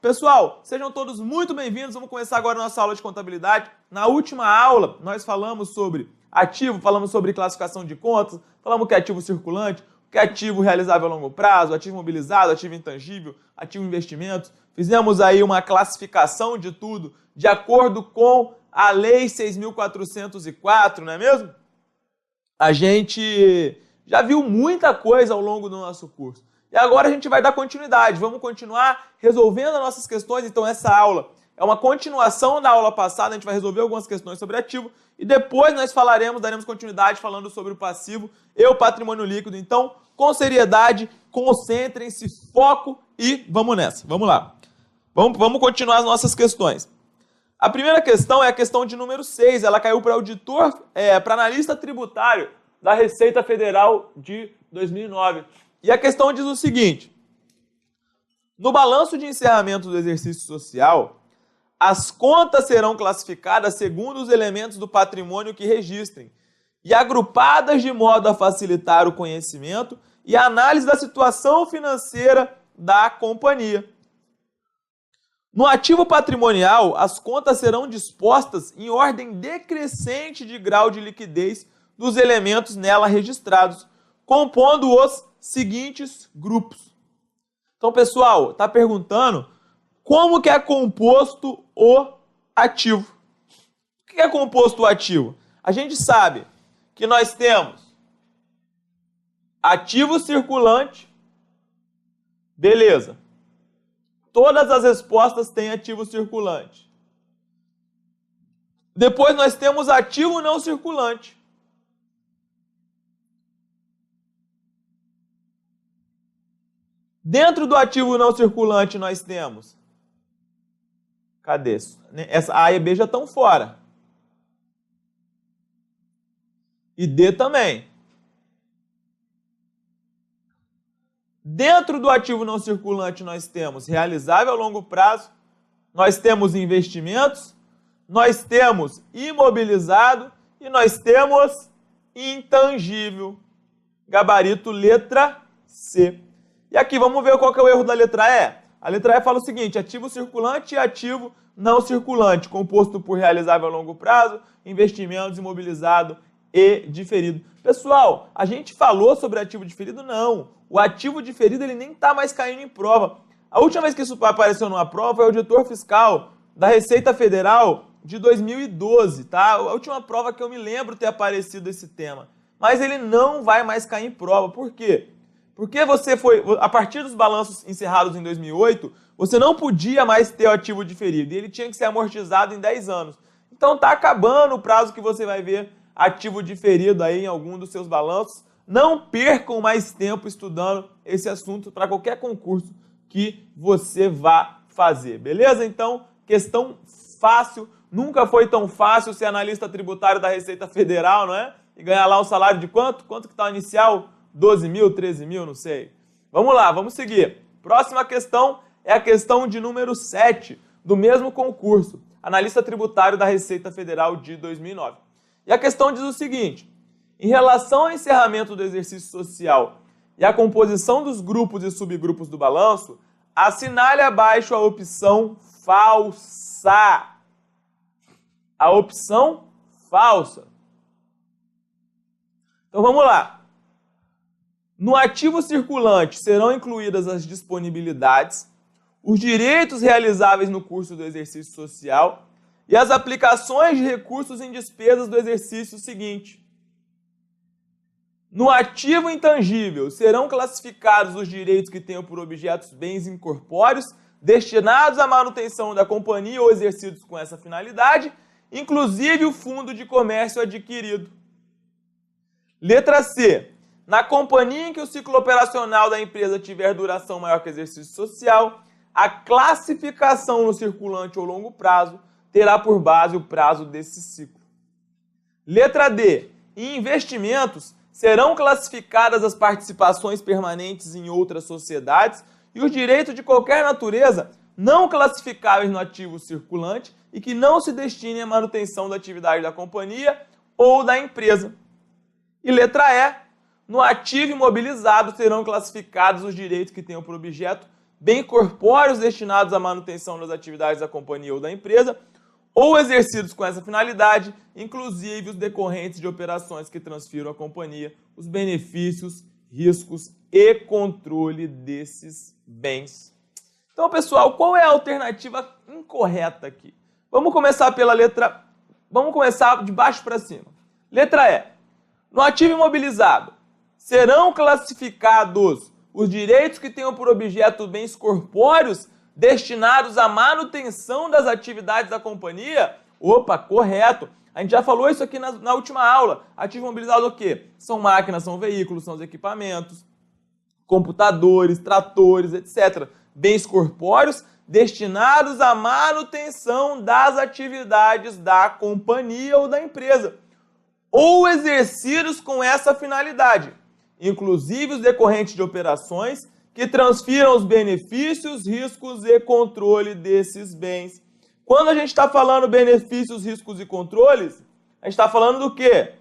Pessoal, sejam todos muito bem-vindos. Vamos começar agora a nossa aula de contabilidade. Na última aula, nós falamos sobre ativo, falamos sobre classificação de contas, falamos o que é ativo circulante, o que é ativo realizável a longo prazo, ativo mobilizado, ativo intangível, ativo investimentos. Fizemos aí uma classificação de tudo de acordo com a Lei 6.404, não é mesmo? A gente já viu muita coisa ao longo do nosso curso. E agora a gente vai dar continuidade, vamos continuar resolvendo as nossas questões. Então essa aula é uma continuação da aula passada, a gente vai resolver algumas questões sobre ativo e depois nós daremos continuidade falando sobre o passivo e o patrimônio líquido. Então, com seriedade, concentrem-se, foco e vamos nessa, vamos lá. Vamos continuar as nossas questões. A primeira questão é a questão de número 6, ela caiu para auditor, para analista tributário da Receita Federal de 2009. E a questão diz o seguinte: no balanço de encerramento do exercício social, as contas serão classificadas segundo os elementos do patrimônio que registrem e agrupadas de modo a facilitar o conhecimento e a análise da situação financeira da companhia. No ativo patrimonial, as contas serão dispostas em ordem decrescente de grau de liquidez dos elementos nela registrados, compondo os seguintes grupos. Então, pessoal, está perguntando como que é composto o ativo. O que é composto o ativo? A gente sabe que nós temos ativo circulante, beleza. Todas as respostas têm ativo circulante. Depois nós temos ativo não circulante. Dentro do ativo não circulante nós temos... Cadê isso? Essa A e B já estão fora. E D também. Dentro do ativo não circulante nós temos realizável a longo prazo, nós temos investimentos, nós temos imobilizado e nós temos intangível. Gabarito letra C. E aqui vamos ver qual que é o erro da letra E. A letra E fala o seguinte: ativo circulante e ativo não circulante, composto por realizável a longo prazo, investimentos, imobilizado e diferido. Pessoal, a gente falou sobre ativo diferido? Não. O ativo diferido ele nem está mais caindo em prova. A última vez que isso apareceu numa prova foi o auditor fiscal da Receita Federal de 2012, tá? A última prova que eu me lembro ter aparecido esse tema. Mas ele não vai mais cair em prova. Por quê? Porque a partir dos balanços encerrados em 2008, você não podia mais ter o ativo diferido e ele tinha que ser amortizado em 10 anos. Então está acabando o prazo que você vai ver ativo diferido aí em algum dos seus balanços. Não percam mais tempo estudando esse assunto para qualquer concurso que você vá fazer, beleza? Então, questão fácil, nunca foi tão fácil ser analista tributário da Receita Federal, não é? E ganhar lá um salário de quanto? Quanto que está o inicial? 12 mil, 13 mil, não sei. Vamos lá, vamos seguir. Próxima questão é a questão de número 7 do mesmo concurso, analista tributário da Receita Federal de 2009. E a questão diz o seguinte: em relação ao encerramento do exercício social e a composição dos grupos e subgrupos do balanço, assinale abaixo a opção falsa. A opção falsa. Então vamos lá. No ativo circulante serão incluídas as disponibilidades, os direitos realizáveis no curso do exercício social e as aplicações de recursos em despesas do exercício seguinte. No ativo intangível serão classificados os direitos que tenham por objetos bens incorpóreos destinados à manutenção da companhia ou exercidos com essa finalidade, inclusive o fundo de comércio adquirido. Letra C. Na companhia em que o ciclo operacional da empresa tiver duração maior que o exercício social, a classificação no circulante ou longo prazo terá por base o prazo desse ciclo. Letra D. Em investimentos, serão classificadas as participações permanentes em outras sociedades e os direitos de qualquer natureza não classificáveis no ativo circulante e que não se destinem à manutenção da atividade da companhia ou da empresa. E letra E. No ativo imobilizado serão classificados os direitos que tenham por objeto bens corpóreos destinados à manutenção das atividades da companhia ou da empresa, ou exercidos com essa finalidade, inclusive os decorrentes de operações que transfiram à companhia os benefícios, riscos e controle desses bens. Então, pessoal, qual é a alternativa incorreta aqui? Vamos começar de baixo para cima. Letra E. No ativo imobilizado, serão classificados os direitos que tenham por objeto bens corpóreos destinados à manutenção das atividades da companhia? Opa, correto. A gente já falou isso aqui na última aula. Ativo imobilizado o quê? São máquinas, são veículos, são os equipamentos, computadores, tratores, etc. Bens corpóreos destinados à manutenção das atividades da companhia ou da empresa, ou exercidos com essa finalidade, inclusive os decorrentes de operações que transfiram os benefícios, riscos e controle desses bens. Quando a gente está falando benefícios, riscos e controles, a gente está falando do quê?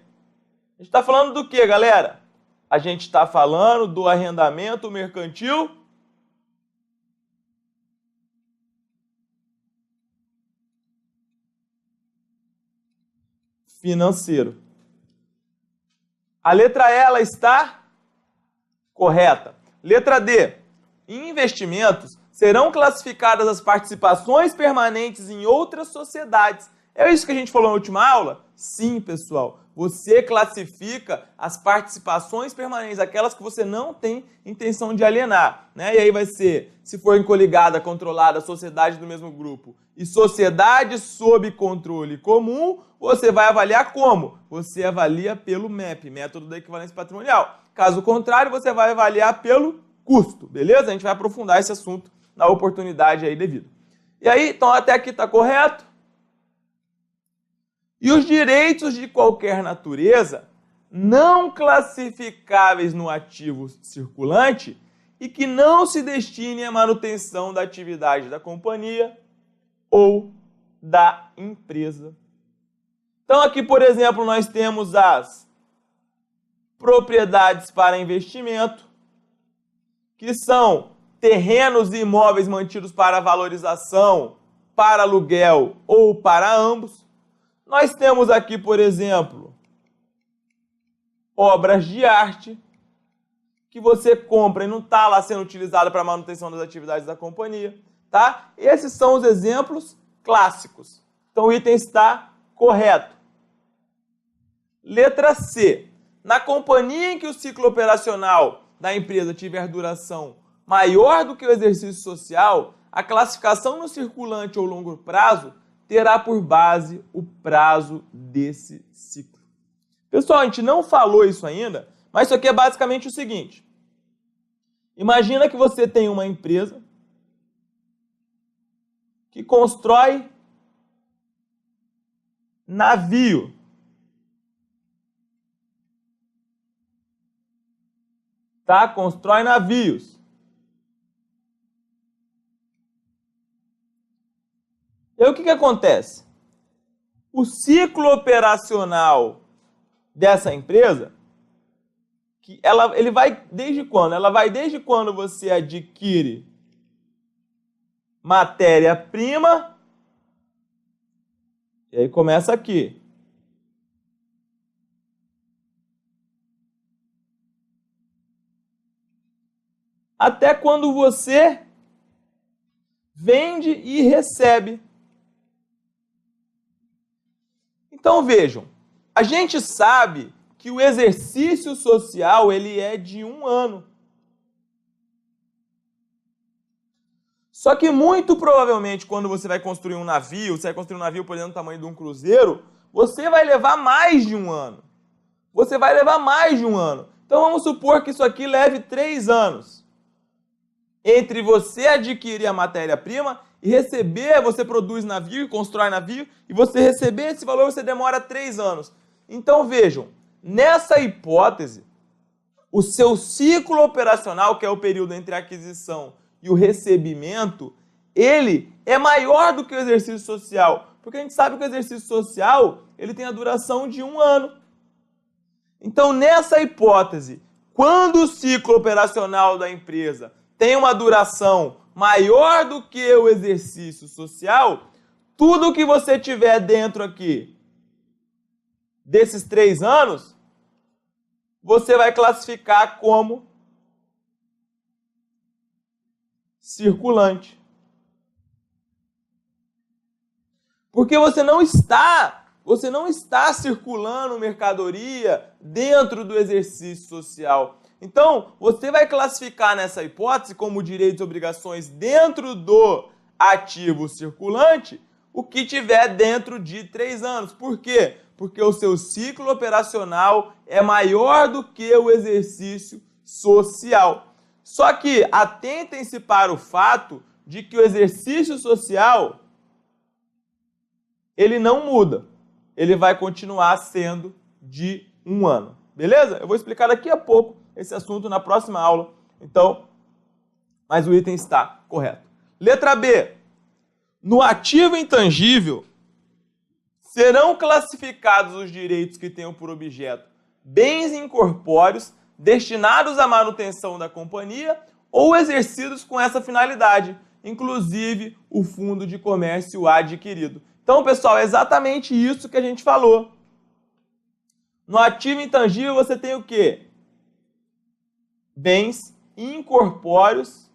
A gente está falando do quê, galera? A gente está falando do arrendamento mercantil financeiro. A letra E, ela está correta. Letra D. Em investimentos, serão classificadas as participações permanentes em outras sociedades. É isso que a gente falou na última aula? Sim, pessoal. Você classifica as participações permanentes, aquelas que você não tem intenção de alienar, né? E aí vai ser, se for coligada, controlada, sociedade do mesmo grupo e sociedade sob controle comum, você vai avaliar como? Você avalia pelo MEP, método da equivalência patrimonial. Caso contrário, você vai avaliar pelo custo, beleza? A gente vai aprofundar esse assunto na oportunidade aí devida. E aí, então até aqui está correto? E os direitos de qualquer natureza não classificáveis no ativo circulante e que não se destinem à manutenção da atividade da companhia ou da empresa. Então aqui, por exemplo, nós temos as propriedades para investimento, que são terrenos e imóveis mantidos para valorização, para aluguel ou para ambos. Nós temos aqui, por exemplo, obras de arte, que você compra e não está lá sendo utilizada para a manutenção das atividades da companhia, tá? Esses são os exemplos clássicos. Então o item está correto. Letra C. Na companhia em que o ciclo operacional da empresa tiver duração maior do que o exercício social, a classificação no circulante ou longo prazo terá por base o prazo desse ciclo. Pessoal, a gente não falou isso ainda, mas isso aqui é basicamente o seguinte. Imagina que você tem uma empresa que constrói navio. Tá? Constrói navios. E aí o que acontece? O ciclo operacional dessa empresa, ele vai desde quando? Ela vai desde quando você adquire matéria-prima, e aí começa aqui. Até quando você vende e recebe. Então vejam, a gente sabe que o exercício social ele é de 1 ano. Só que muito provavelmente quando você vai construir um navio, você vai construir um navio, por exemplo, do tamanho de um cruzeiro, você vai levar mais de 1 ano. Você vai levar mais de 1 ano. Então vamos supor que isso aqui leve 3 anos. Entre você adquirir a matéria-prima e receber, você produz navio, constrói navio, e você receber esse valor, você demora 3 anos. Então vejam, nessa hipótese, o seu ciclo operacional, que é o período entre a aquisição e o recebimento, ele é maior do que o exercício social, porque a gente sabe que o exercício social ele tem a duração de 1 ano. Então, nessa hipótese, quando o ciclo operacional da empresa tem uma duração maior do que o exercício social, tudo que você tiver dentro aqui desses 3 anos, você vai classificar como circulante. Porque você não está circulando mercadoria dentro do exercício social. Então, você vai classificar nessa hipótese como direitos e obrigações dentro do ativo circulante o que tiver dentro de 3 anos. Por quê? Porque o seu ciclo operacional é maior do que o exercício social. Só que atentem-se para o fato de que o exercício social ele não muda. Ele vai continuar sendo de 1 ano. Beleza? Eu vou explicar daqui a pouco esse assunto na próxima aula. Então, mas o item está correto. Letra B. No ativo intangível, serão classificados os direitos que tenham por objeto bens incorpóreos destinados à manutenção da companhia ou exercidos com essa finalidade, inclusive o fundo de comércio adquirido. Então, pessoal, é exatamente isso que a gente falou. No ativo intangível você tem o quê? Bens incorpóreos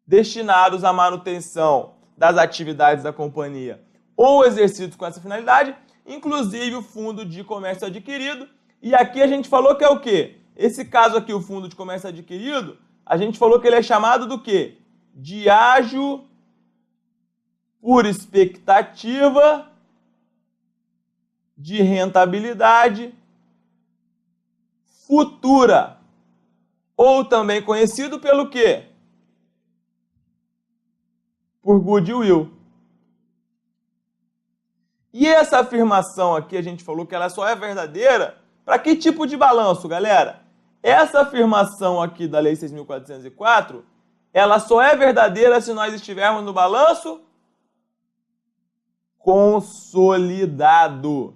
destinados à manutenção das atividades da companhia ou exercidos com essa finalidade, inclusive o fundo de comércio adquirido. E aqui a gente falou que é o quê? Esse caso aqui, o fundo de comércio adquirido, a gente falou que ele é chamado do quê? De ágio por expectativa de rentabilidade futura, ou também conhecido pelo quê? Por goodwill. E essa afirmação aqui, a gente falou que ela só é verdadeira para que tipo de balanço, galera? Essa afirmação aqui da Lei 6.404, ela só é verdadeira se nós estivermos no balanço consolidado.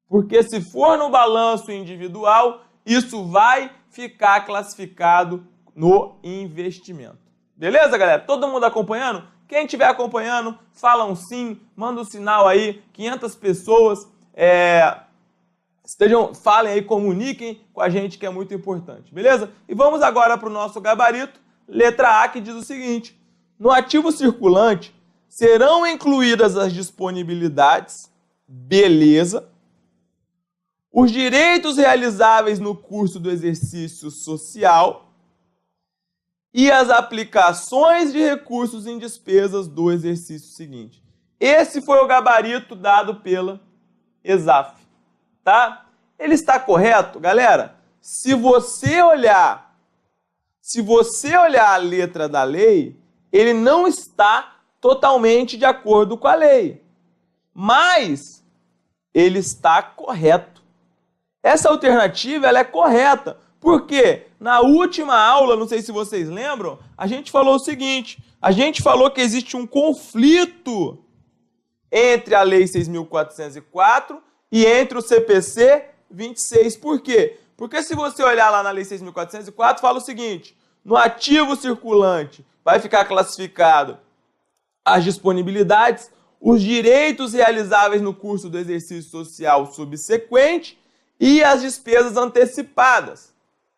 Porque se for no balanço individual, isso vai ficar classificado no investimento. Beleza, galera? Todo mundo acompanhando? Quem estiver acompanhando, fala um sim, manda um sinal aí, 500 pessoas, falem aí, comuniquem com a gente, que é muito importante, beleza? E vamos agora para o nosso gabarito, letra A, que diz o seguinte: no ativo circulante serão incluídas as disponibilidades, beleza, os direitos realizáveis no curso do exercício social e as aplicações de recursos em despesas do exercício seguinte. Esse foi o gabarito dado pela ESAF, tá? Ele está correto, galera? Se você olhar a letra da lei, ele não está totalmente de acordo com a lei, mas ele está correto. Essa alternativa ela é correta, porque na última aula, não sei se vocês lembram, a gente falou o seguinte, a gente falou que existe um conflito entre a Lei 6.404 e entre o CPC 26. Por quê? Porque se você olhar lá na Lei 6.404, fala o seguinte: no ativo circulante vai ficar classificado as disponibilidades, os direitos realizáveis no curso do exercício social subsequente e as despesas antecipadas,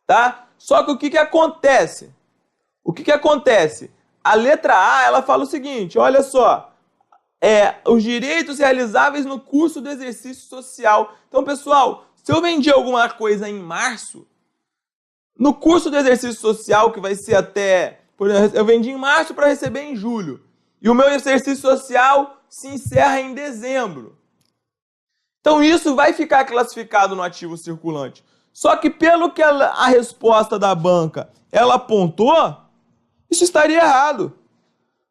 tá? Só que o que acontece? O que acontece? A letra A, ela fala o seguinte, olha só, os direitos realizáveis no curso do exercício social. Então, pessoal, se eu vendi alguma coisa em março, no curso do exercício social, que vai ser até, por exemplo, eu vendi em março para receber em julho, e o meu exercício social se encerra em dezembro. Então, isso vai ficar classificado no ativo circulante. Só que pelo que a resposta da banca ela apontou, isso estaria errado.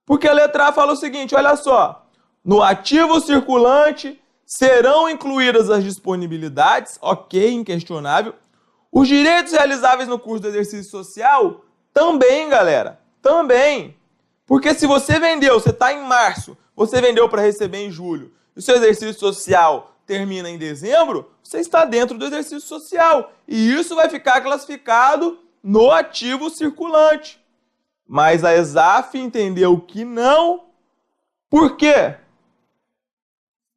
Porque a letra A fala o seguinte, olha só, no ativo circulante serão incluídas as disponibilidades, ok, inquestionável. Os direitos realizáveis no curso do exercício social, também, galera, também. Porque se você vendeu, você está em março, você vendeu para receber em julho, e o seu exercício social termina em dezembro, você está dentro do exercício social. E isso vai ficar classificado no ativo circulante. Mas a ESAF entendeu que não. Por quê?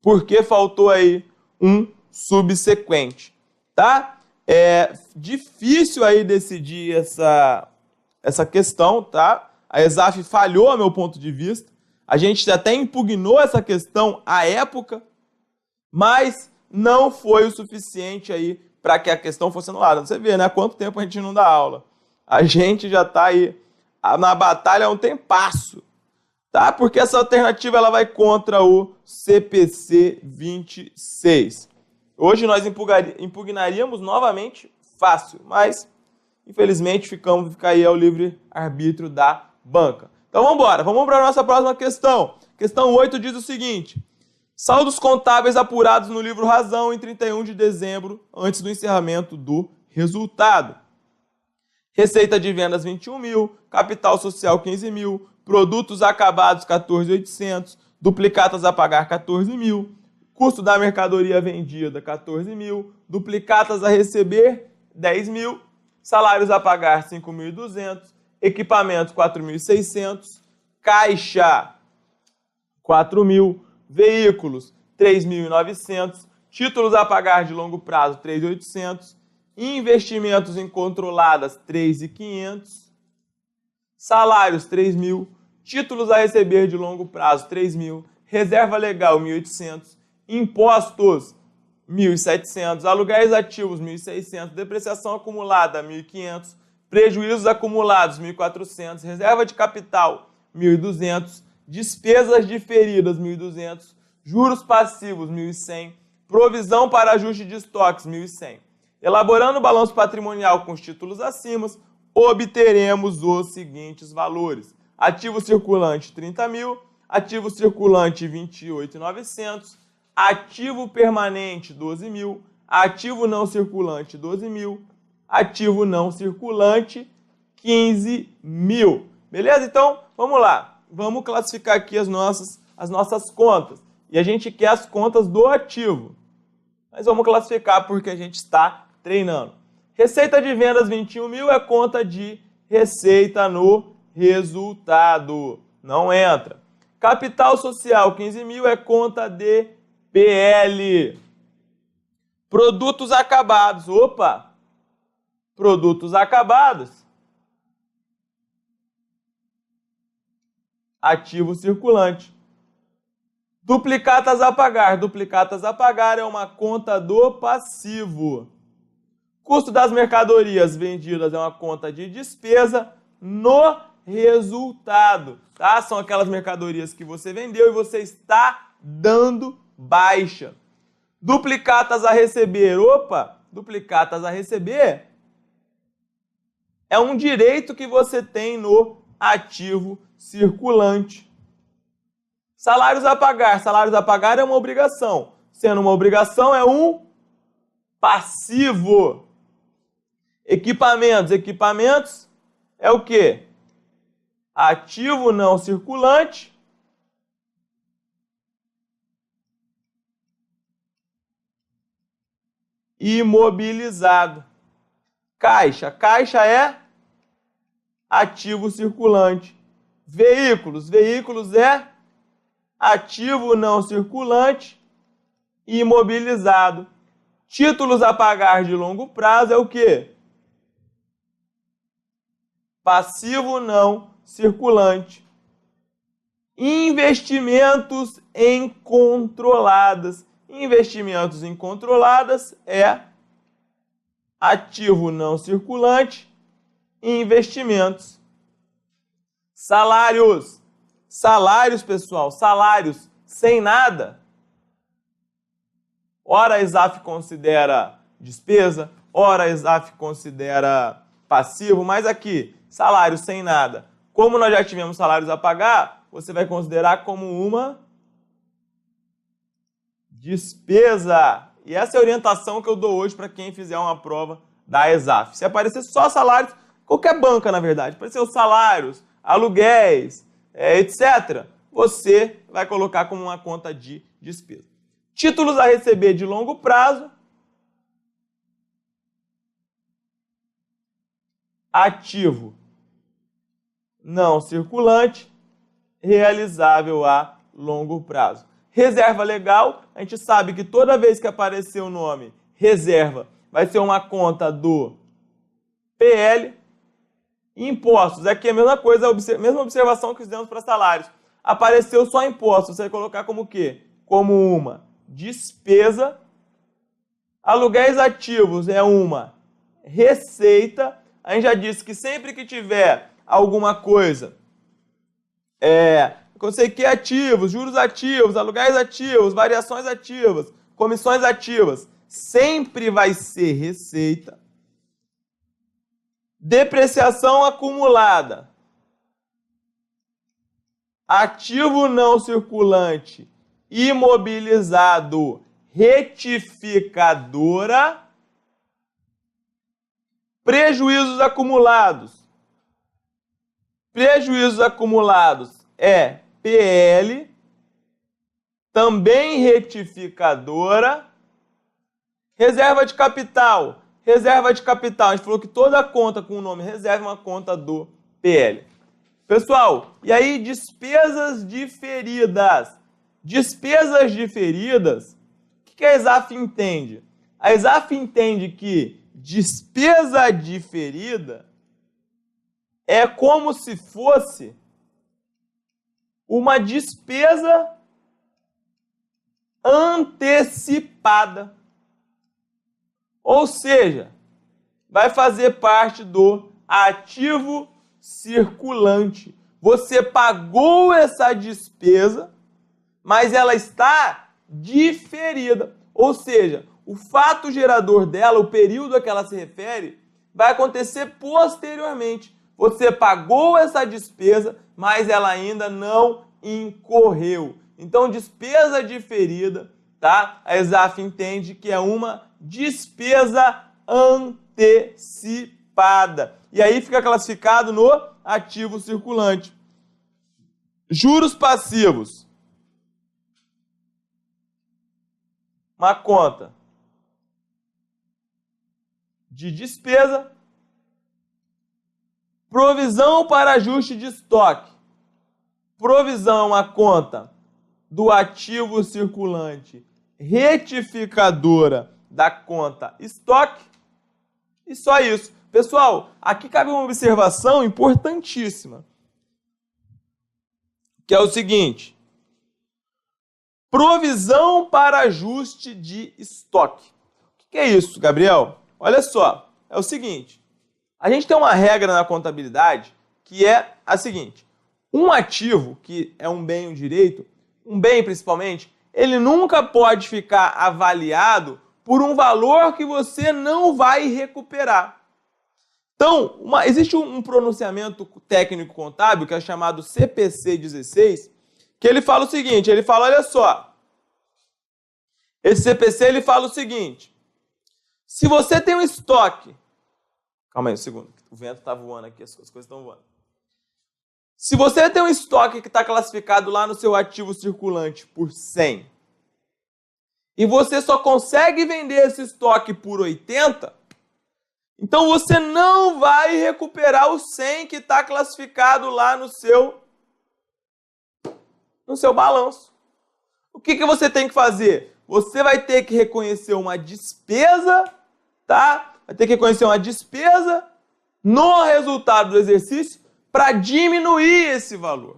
Porque faltou aí um subsequente, tá? É difícil aí decidir essa questão, tá? A ESAF falhou, a meu ponto de vista. A gente até impugnou essa questão à época, mas não foi o suficiente aí para que a questão fosse anulada. Você vê, né? Há quanto tempo a gente não dá aula? A gente já está aí na batalha há um tempasso, tá? Porque essa alternativa ela vai contra o CPC 26. Hoje nós impugnaríamos novamente fácil, mas infelizmente fica aí ao livre arbítrio da banca. Então vamos embora, vamos para a nossa próxima questão. Questão 8 diz o seguinte: saldos contábeis apurados no livro Razão em 31 de dezembro, antes do encerramento do resultado. Receita de vendas 21 mil, capital social 15 mil, produtos acabados 14.800, duplicatas a pagar 14 mil, custo da mercadoria vendida 14 mil, duplicatas a receber 10 mil, salários a pagar 5.200, equipamentos 4.600, caixa 4 mil, veículos 3.900, títulos a pagar de longo prazo 3.800, investimentos em controladas 3.500, salários 3.000, títulos a receber de longo prazo 3.000, reserva legal 1.800, impostos 1.700, aluguéis ativos 1.600, depreciação acumulada 1.500, prejuízos acumulados 1.400, reserva de capital 1.200, despesas diferidas 1.200, juros passivos 1.100, provisão para ajuste de estoques 1.100. Elaborando o balanço patrimonial com os títulos acima, obteremos os seguintes valores: ativo circulante 30 mil, ativo circulante 28.900, ativo permanente 12 mil, ativo não circulante 12 mil, ativo não circulante 15 mil. Beleza? Então, vamos lá. Vamos classificar aqui as nossas contas. E a gente quer as contas do ativo. Mas vamos classificar porque a gente está treinando. Receita de vendas 21 mil é conta de receita no resultado. Não entra. Capital social 15 mil é conta de PL. Produtos acabados. Opa! Produtos acabados. Ativo circulante. Duplicatas a pagar. Duplicatas a pagar é uma conta do passivo. Custo das mercadorias vendidas é uma conta de despesa no resultado. Tá? São aquelas mercadorias que você vendeu e você está dando baixa. Duplicatas a receber. Opa! Duplicatas a receber é um direito que você tem no ativo circulante. Salários a pagar. Salários a pagar é uma obrigação. Sendo uma obrigação, é um passivo. Equipamentos. Equipamentos é o quê? Ativo não circulante. Imobilizado. Caixa. Caixa é ativo circulante. Veículos. Veículos é ativo não circulante e imobilizado. Títulos a pagar de longo prazo é o quê? Passivo não circulante. Investimentos em controladas. Investimentos em controladas é ativo não circulante e investimentos. Salários. Salários, pessoal. Salários sem nada. Ora a ESAF considera despesa, ora a ESAF considera passivo, mas aqui, salário sem nada. Como nós já tivemos salários a pagar, você vai considerar como uma despesa. E essa é a orientação que eu dou hoje para quem fizer uma prova da ESAF. Se aparecer só salários, qualquer banca, na verdade, aparecer os salários, aluguéis, etc., você vai colocar como uma conta de despesa. Títulos a receber de longo prazo ativo não circulante, realizável a longo prazo. Reserva legal, a gente sabe que toda vez que aparecer o nome reserva, vai ser uma conta do PL. Impostos, aqui é a mesma coisa, a mesma observação que fizemos para salários. Apareceu só impostos, você vai colocar como o quê? Como uma despesa. Aluguéis ativos é uma receita. A gente já disse que sempre que tiver alguma coisa, CONSEQUI ativos, juros ativos, aluguéis ativos, variações ativas, comissões ativas, sempre vai ser receita. Depreciação acumulada. Ativo não circulante imobilizado, retificadora. Prejuízos acumulados. Prejuízos acumulados é PL, também retificadora. Reserva de capital. Reserva de capital, a gente falou que toda conta com o nome reserva é uma conta do PL. Pessoal, e aí despesas diferidas. Despesas diferidas, o que a ESAF entende? A ESAF entende que despesa diferida é como se fosse uma despesa antecipada. Ou seja, vai fazer parte do ativo circulante. Você pagou essa despesa, mas ela está diferida. Ou seja, o fato gerador dela, o período a que ela se refere, vai acontecer posteriormente. Você pagou essa despesa, mas ela ainda não incorreu. Então, despesa diferida, tá? A ESAF entende que é uma despesa antecipada. E aí fica classificado no ativo circulante. Juros passivos. Uma conta de despesa. Provisão para ajuste de estoque. Provisão é uma conta do ativo circulante retificadora da conta estoque. E só isso. Pessoal, aqui cabe uma observação importantíssima, que é o seguinte: provisão para ajuste de estoque. O que é isso, Gabriel? Olha só, é o seguinte, a gente tem uma regra na contabilidade que é a seguinte: um ativo, que é um bem e um direito, um bem principalmente, ele nunca pode ficar avaliado por um valor que você não vai recuperar. Então, existe um pronunciamento técnico contábil que é chamado CPC 16, que ele fala o seguinte, ele fala, olha só, esse CPC ele fala o seguinte: se você tem um estoque, calma aí um segundo, o vento está voando aqui, as coisas estão voando. Se você tem um estoque que está classificado lá no seu ativo circulante por 100, e você só consegue vender esse estoque por 80, então você não vai recuperar o 100 que está classificado lá no seu balanço. O que você tem que fazer? Você vai ter que reconhecer uma despesa, tá? Vai ter que reconhecer uma despesa no resultado do exercício para diminuir esse valor.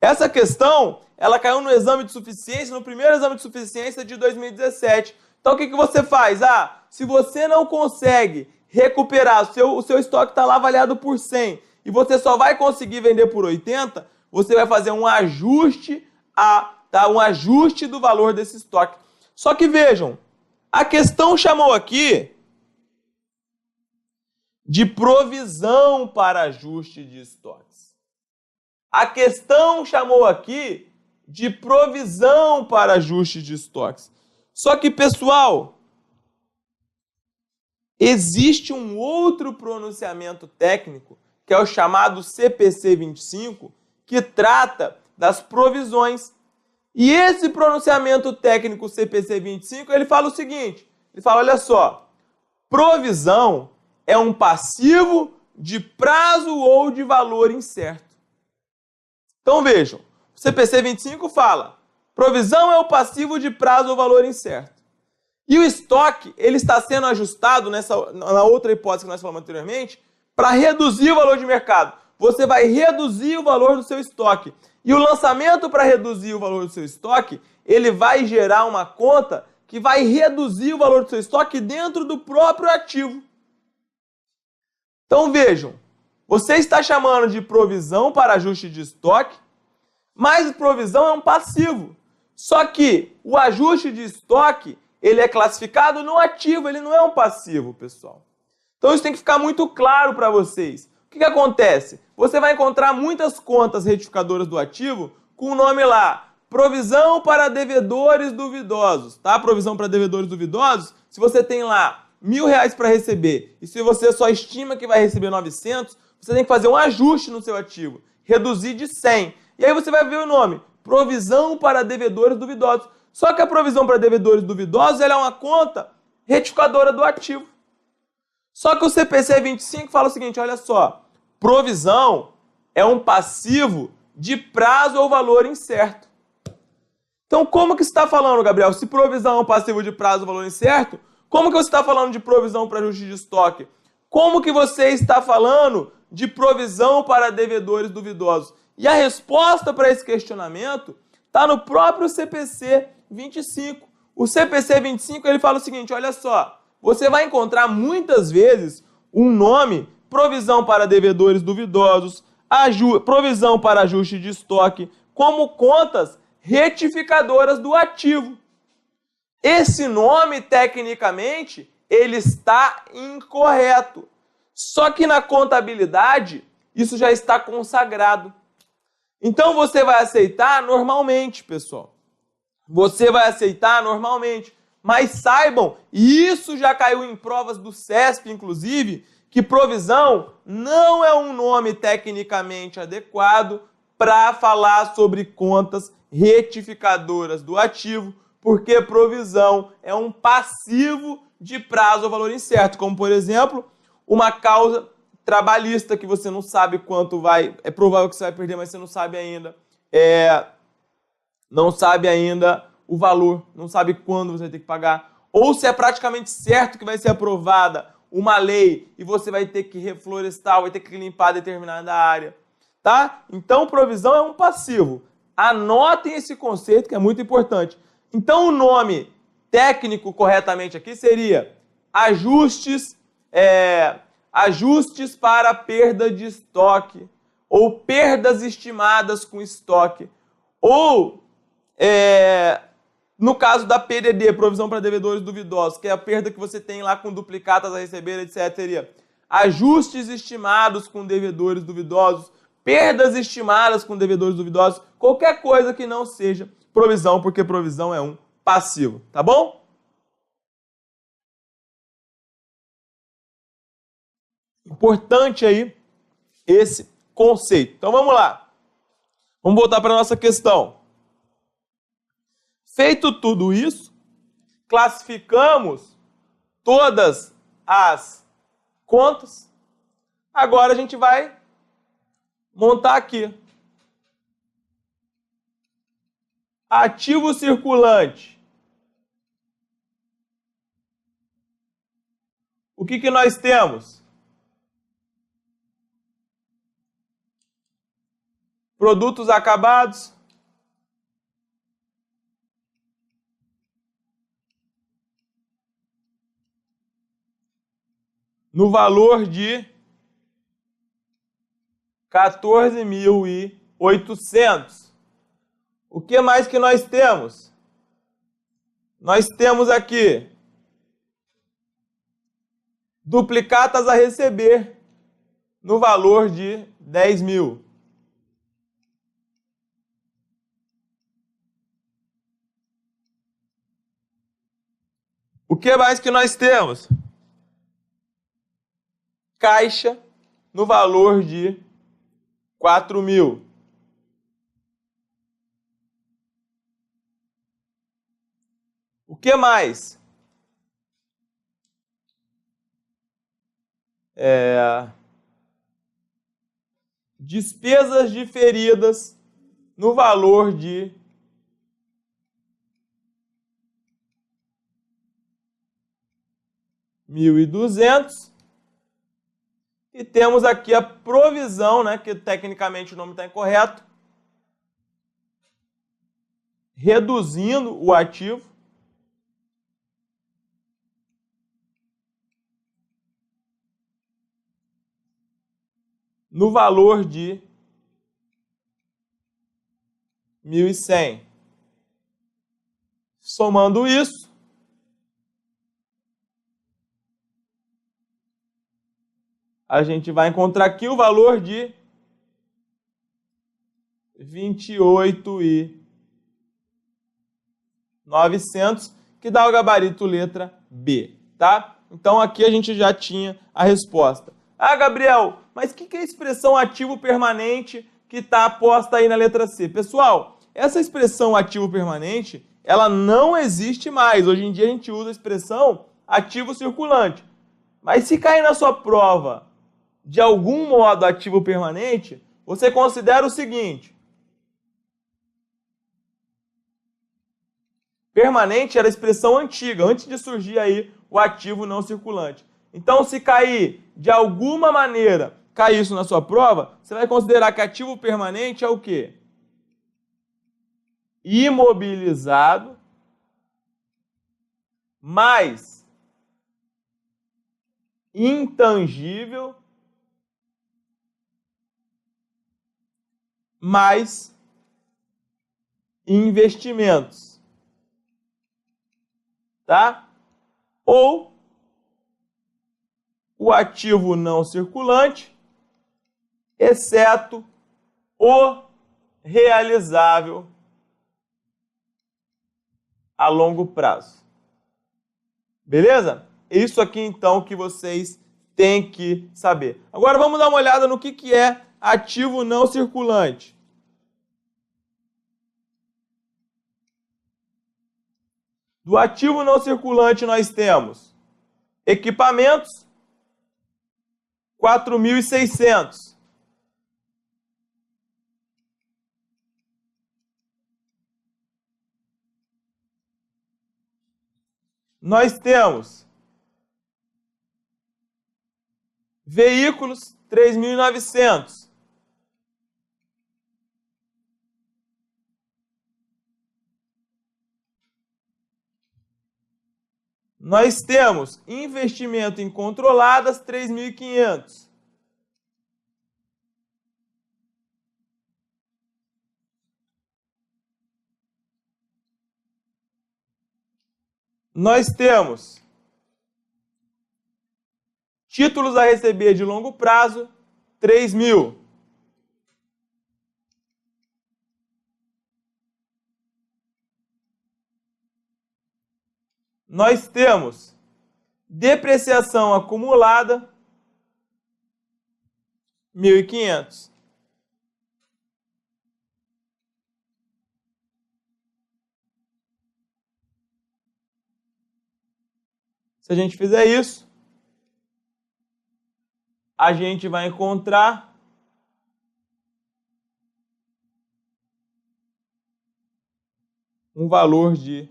Essa questão, ela caiu no exame de suficiência, no primeiro exame de suficiência de 2017. Então, o que você faz? Se você não consegue recuperar, o seu estoque está lá avaliado por 100 e você só vai conseguir vender por 80, você vai fazer um ajuste, um ajuste do valor desse estoque. Só que vejam, a questão chamou aqui de provisão para ajuste de estoques. A questão chamou aqui de provisão para ajuste de estoques. Só que, pessoal, existe um outro pronunciamento técnico, que é o chamado CPC 25, que trata das provisões. E esse pronunciamento técnico CPC 25, ele fala o seguinte, ele fala, olha só, provisão é um passivo de prazo ou de valor incerto. Então vejam, o CPC 25 fala, provisão é o passivo de prazo ou valor incerto. E o estoque, ele está sendo ajustado na outra hipótese que nós falamos anteriormente, para reduzir o valor de mercado. Você vai reduzir o valor do seu estoque. E o lançamento para reduzir o valor do seu estoque, ele vai gerar uma conta que vai reduzir o valor do seu estoque dentro do próprio ativo. Então vejam, você está chamando de provisão para ajuste de estoque, mas provisão é um passivo. Só que o ajuste de estoque, ele é classificado no ativo, ele não é um passivo, pessoal. Então isso tem que ficar muito claro para vocês. O que acontece? Você vai encontrar muitas contas retificadoras do ativo com o nome lá, provisão para devedores duvidosos, tá? Provisão para devedores duvidosos, se você tem lá R$1.000 para receber e se você só estima que vai receber 900, você tem que fazer um ajuste no seu ativo, reduzir de 100. E aí você vai ver o nome, provisão para devedores duvidosos. Só que a provisão para devedores duvidosos ela é uma conta retificadora do ativo. Só que o CPC 25 fala o seguinte, olha só, provisão é um passivo de prazo ou valor incerto. Então, como que você está falando, Gabriel? Se provisão é um passivo de prazo ou valor incerto, como que você está falando de provisão para ajuste de estoque? Como que você está falando de provisão para devedores duvidosos? E a resposta para esse questionamento está no próprio CPC 25. O CPC 25 ele fala o seguinte, olha só, você vai encontrar muitas vezes um nome, provisão para devedores duvidosos, provisão para ajuste de estoque, como contas retificadoras do ativo. Esse nome, tecnicamente, ele está incorreto. Só que na contabilidade, isso já está consagrado. Então você vai aceitar normalmente, pessoal. Você vai aceitar normalmente. Mas saibam, e isso já caiu em provas do CESP, inclusive, que provisão não é um nome tecnicamente adequado para falar sobre contas retificadoras do ativo, porque provisão é um passivo de prazo ou valor incerto, como, por exemplo, uma causa trabalhista que você não sabe quanto vai, é provável que você vai perder, mas você não sabe ainda, não sabe ainda o valor, não sabe quando você vai ter que pagar, ou se é praticamente certo que vai ser aprovada uma lei e você vai ter que reflorestar, vai ter que limpar determinada área, tá? Então, provisão é um passivo. Anotem esse conceito que é muito importante. Então, o nome técnico corretamente aqui seria ajustes para perda de estoque ou perdas estimadas com estoque. Ou, no caso da PDD, provisão para devedores duvidosos, que é a perda que você tem lá com duplicatas a receber, etc., seria ajustes estimados com devedores duvidosos, perdas estimadas com devedores duvidosos, qualquer coisa que não seja provisão, porque provisão é um passivo, tá bom? Importante aí esse conceito. Então vamos lá. Vamos voltar para a nossa questão. Feito tudo isso, classificamos todas as contas. Agora a gente vai montar aqui. Ativo circulante. O que nós temos? Produtos acabados. No valor de 14.800. O que mais que nós temos? Nós temos aqui duplicatas a receber no valor de 10.000. O que mais que nós temos? Caixa no valor de 4.000. O que mais? despesas diferidas no valor de R$ 1.200. E temos aqui a provisão, né, que tecnicamente o nome está incorreto, reduzindo o ativo no valor de 1.100. Somando isso, a gente vai encontrar aqui o valor de 28.900, que dá o gabarito letra B, tá? Então aqui a gente já tinha a resposta. Ah, Gabriel, mas o que é a expressão ativo permanente que está posta aí na letra C? Pessoal, essa expressão ativo permanente, ela não existe mais. Hoje em dia a gente usa a expressão ativo circulante. Mas se cair na sua prova de algum modo ativo permanente, você considera o seguinte: permanente era a expressão antiga, antes de surgir aí o ativo não circulante. Então, se cair de alguma maneira, cair isso na sua prova, você vai considerar que ativo permanente é o quê? Imobilizado mais intangível mais investimentos, tá? Ou o ativo não circulante, exceto o realizável a longo prazo. Beleza? Isso aqui, então, que vocês têm que saber. Agora, vamos dar uma olhada no que é ativo não circulante. Do ativo não circulante, nós temos equipamentos, 4.600. Nós temos veículos, 3.900. Nós temos investimento em controladas, 3.500. Nós temos títulos a receber de longo prazo, 3.000. Nós temos depreciação acumulada, 1.500. Se a gente fizer isso, a gente vai encontrar um valor de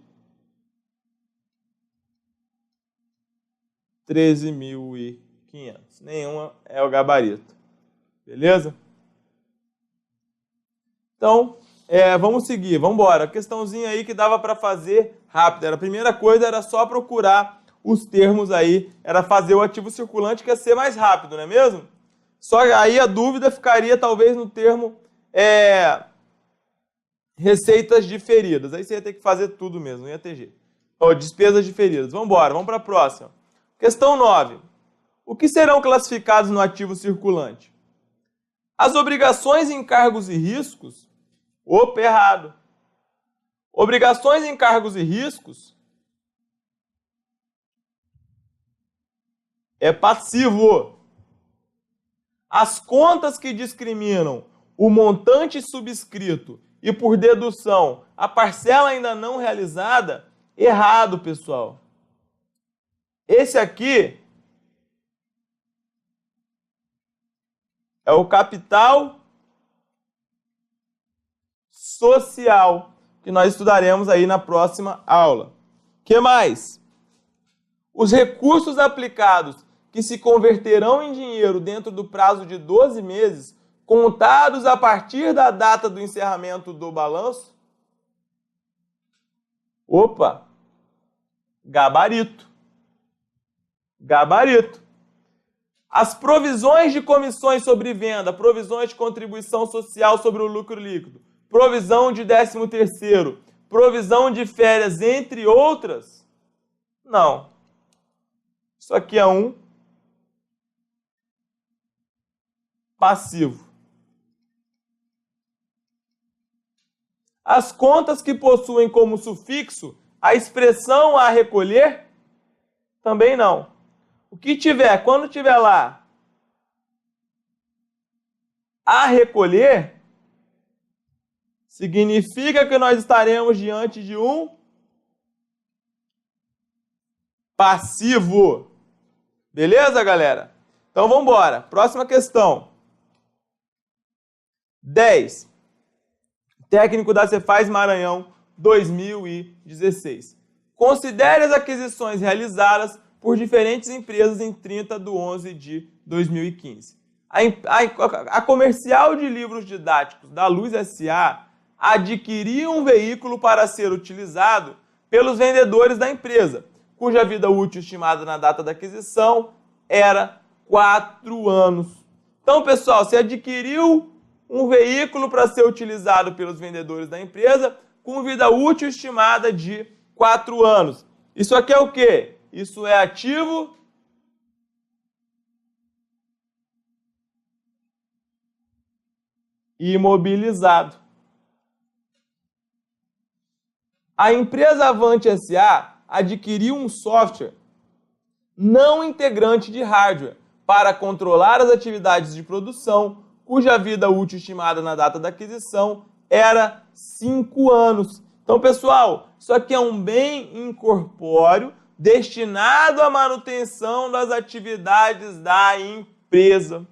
13.500. Nenhuma é o gabarito. Beleza? Então, vamos seguir. Vamos embora. Questãozinha aí que dava para fazer rápido. A primeira coisa era só procurar os termos aí, era fazer o ativo circulante, que ia ser mais rápido, não é mesmo? Só aí a dúvida ficaria talvez no termo receitas diferidas. Aí você ia ter que fazer tudo mesmo, não ia ter jeito. Despesas diferidas. Vamos embora, vamos para a próxima. Questão 9. O que serão classificados no ativo circulante? As obrigações, encargos e riscos? Opa, errado. Obrigações, encargos e riscos é passivo. As contas que discriminam o montante subscrito e, por dedução, a parcela ainda não realizada, errado, pessoal. Esse aqui é o capital social, que nós estudaremos aí na próxima aula. Que mais? Os recursos aplicados que se converterão em dinheiro dentro do prazo de 12 meses, contados a partir da data do encerramento do balanço? Opa! Gabarito. Gabarito. As provisões de comissões sobre venda, provisões de contribuição social sobre o lucro líquido, provisão de 13º, provisão de férias, entre outras? Não. Isso aqui é um passivo. As contas que possuem como sufixo a expressão a recolher? Também não. O que tiver, quando tiver lá a recolher, significa que nós estaremos diante de um passivo. Beleza, galera? Então vamos embora. Próxima questão. 10. Técnico da Cefaz Maranhão, 2016. Considere as aquisições realizadas por diferentes empresas em 30/11/2015. A Comercial de Livros Didáticos da Luz S.A. adquiriu um veículo para ser utilizado pelos vendedores da empresa, cuja vida útil estimada na data da aquisição era 4 anos. Então, pessoal, você adquiriu um veículo para ser utilizado pelos vendedores da empresa com vida útil estimada de 4 anos. Isso aqui é o quê? Isso é ativo imobilizado. A empresa Avante S.A. adquiriu um software não integrante de hardware para controlar as atividades de produção, cuja vida útil estimada na data da aquisição era 5 anos. Então, pessoal, isso aqui é um bem incorpóreo destinado à manutenção das atividades da empresa.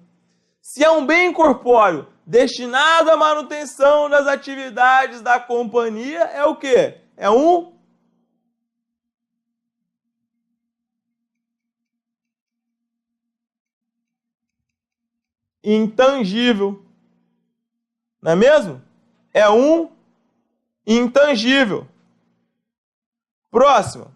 Se é um bem incorpóreo destinado à manutenção das atividades da companhia, é o quê? É um intangível. Não é mesmo? É um intangível. Próximo.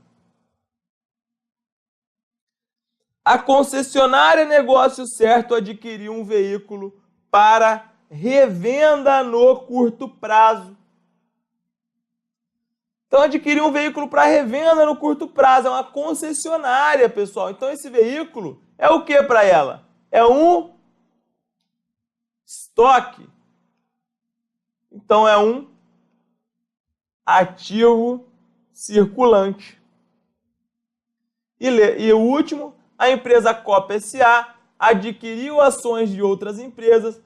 A concessionária Negócio Certo adquiriu um veículo para revenda no curto prazo. Então, adquirir um veículo para revenda no curto prazo é uma concessionária, pessoal. Então, esse veículo é o que para ela? É um estoque. Então, é um ativo circulante. E o último, a empresa Copa S.A. adquiriu ações de outras empresas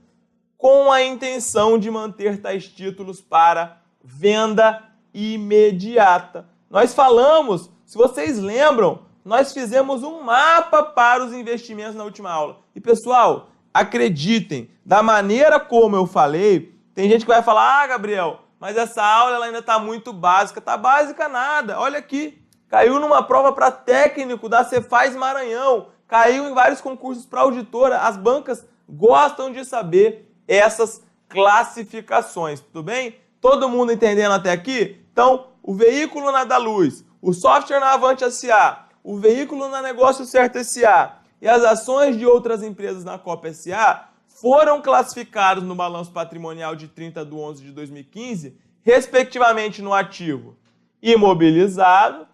com a intenção de manter tais títulos para venda imediata. Nós falamos, se vocês lembram, nós fizemos um mapa para os investimentos na última aula. E, pessoal, acreditem, da maneira como eu falei, tem gente que vai falar, ah, Gabriel, mas essa aula ela ainda está muito básica. Está básica nada, olha aqui. Caiu numa prova para técnico da Cefaz Maranhão, caiu em vários concursos para auditora. As bancas gostam de saber essas classificações, tudo bem? Todo mundo entendendo até aqui? Então, o veículo na da Luz, o software na Avante S.A., o veículo na Negócio Certo S.A. e as ações de outras empresas na Copa S.A. foram classificados no balanço patrimonial de 30/11/2015, respectivamente no ativo imobilizado,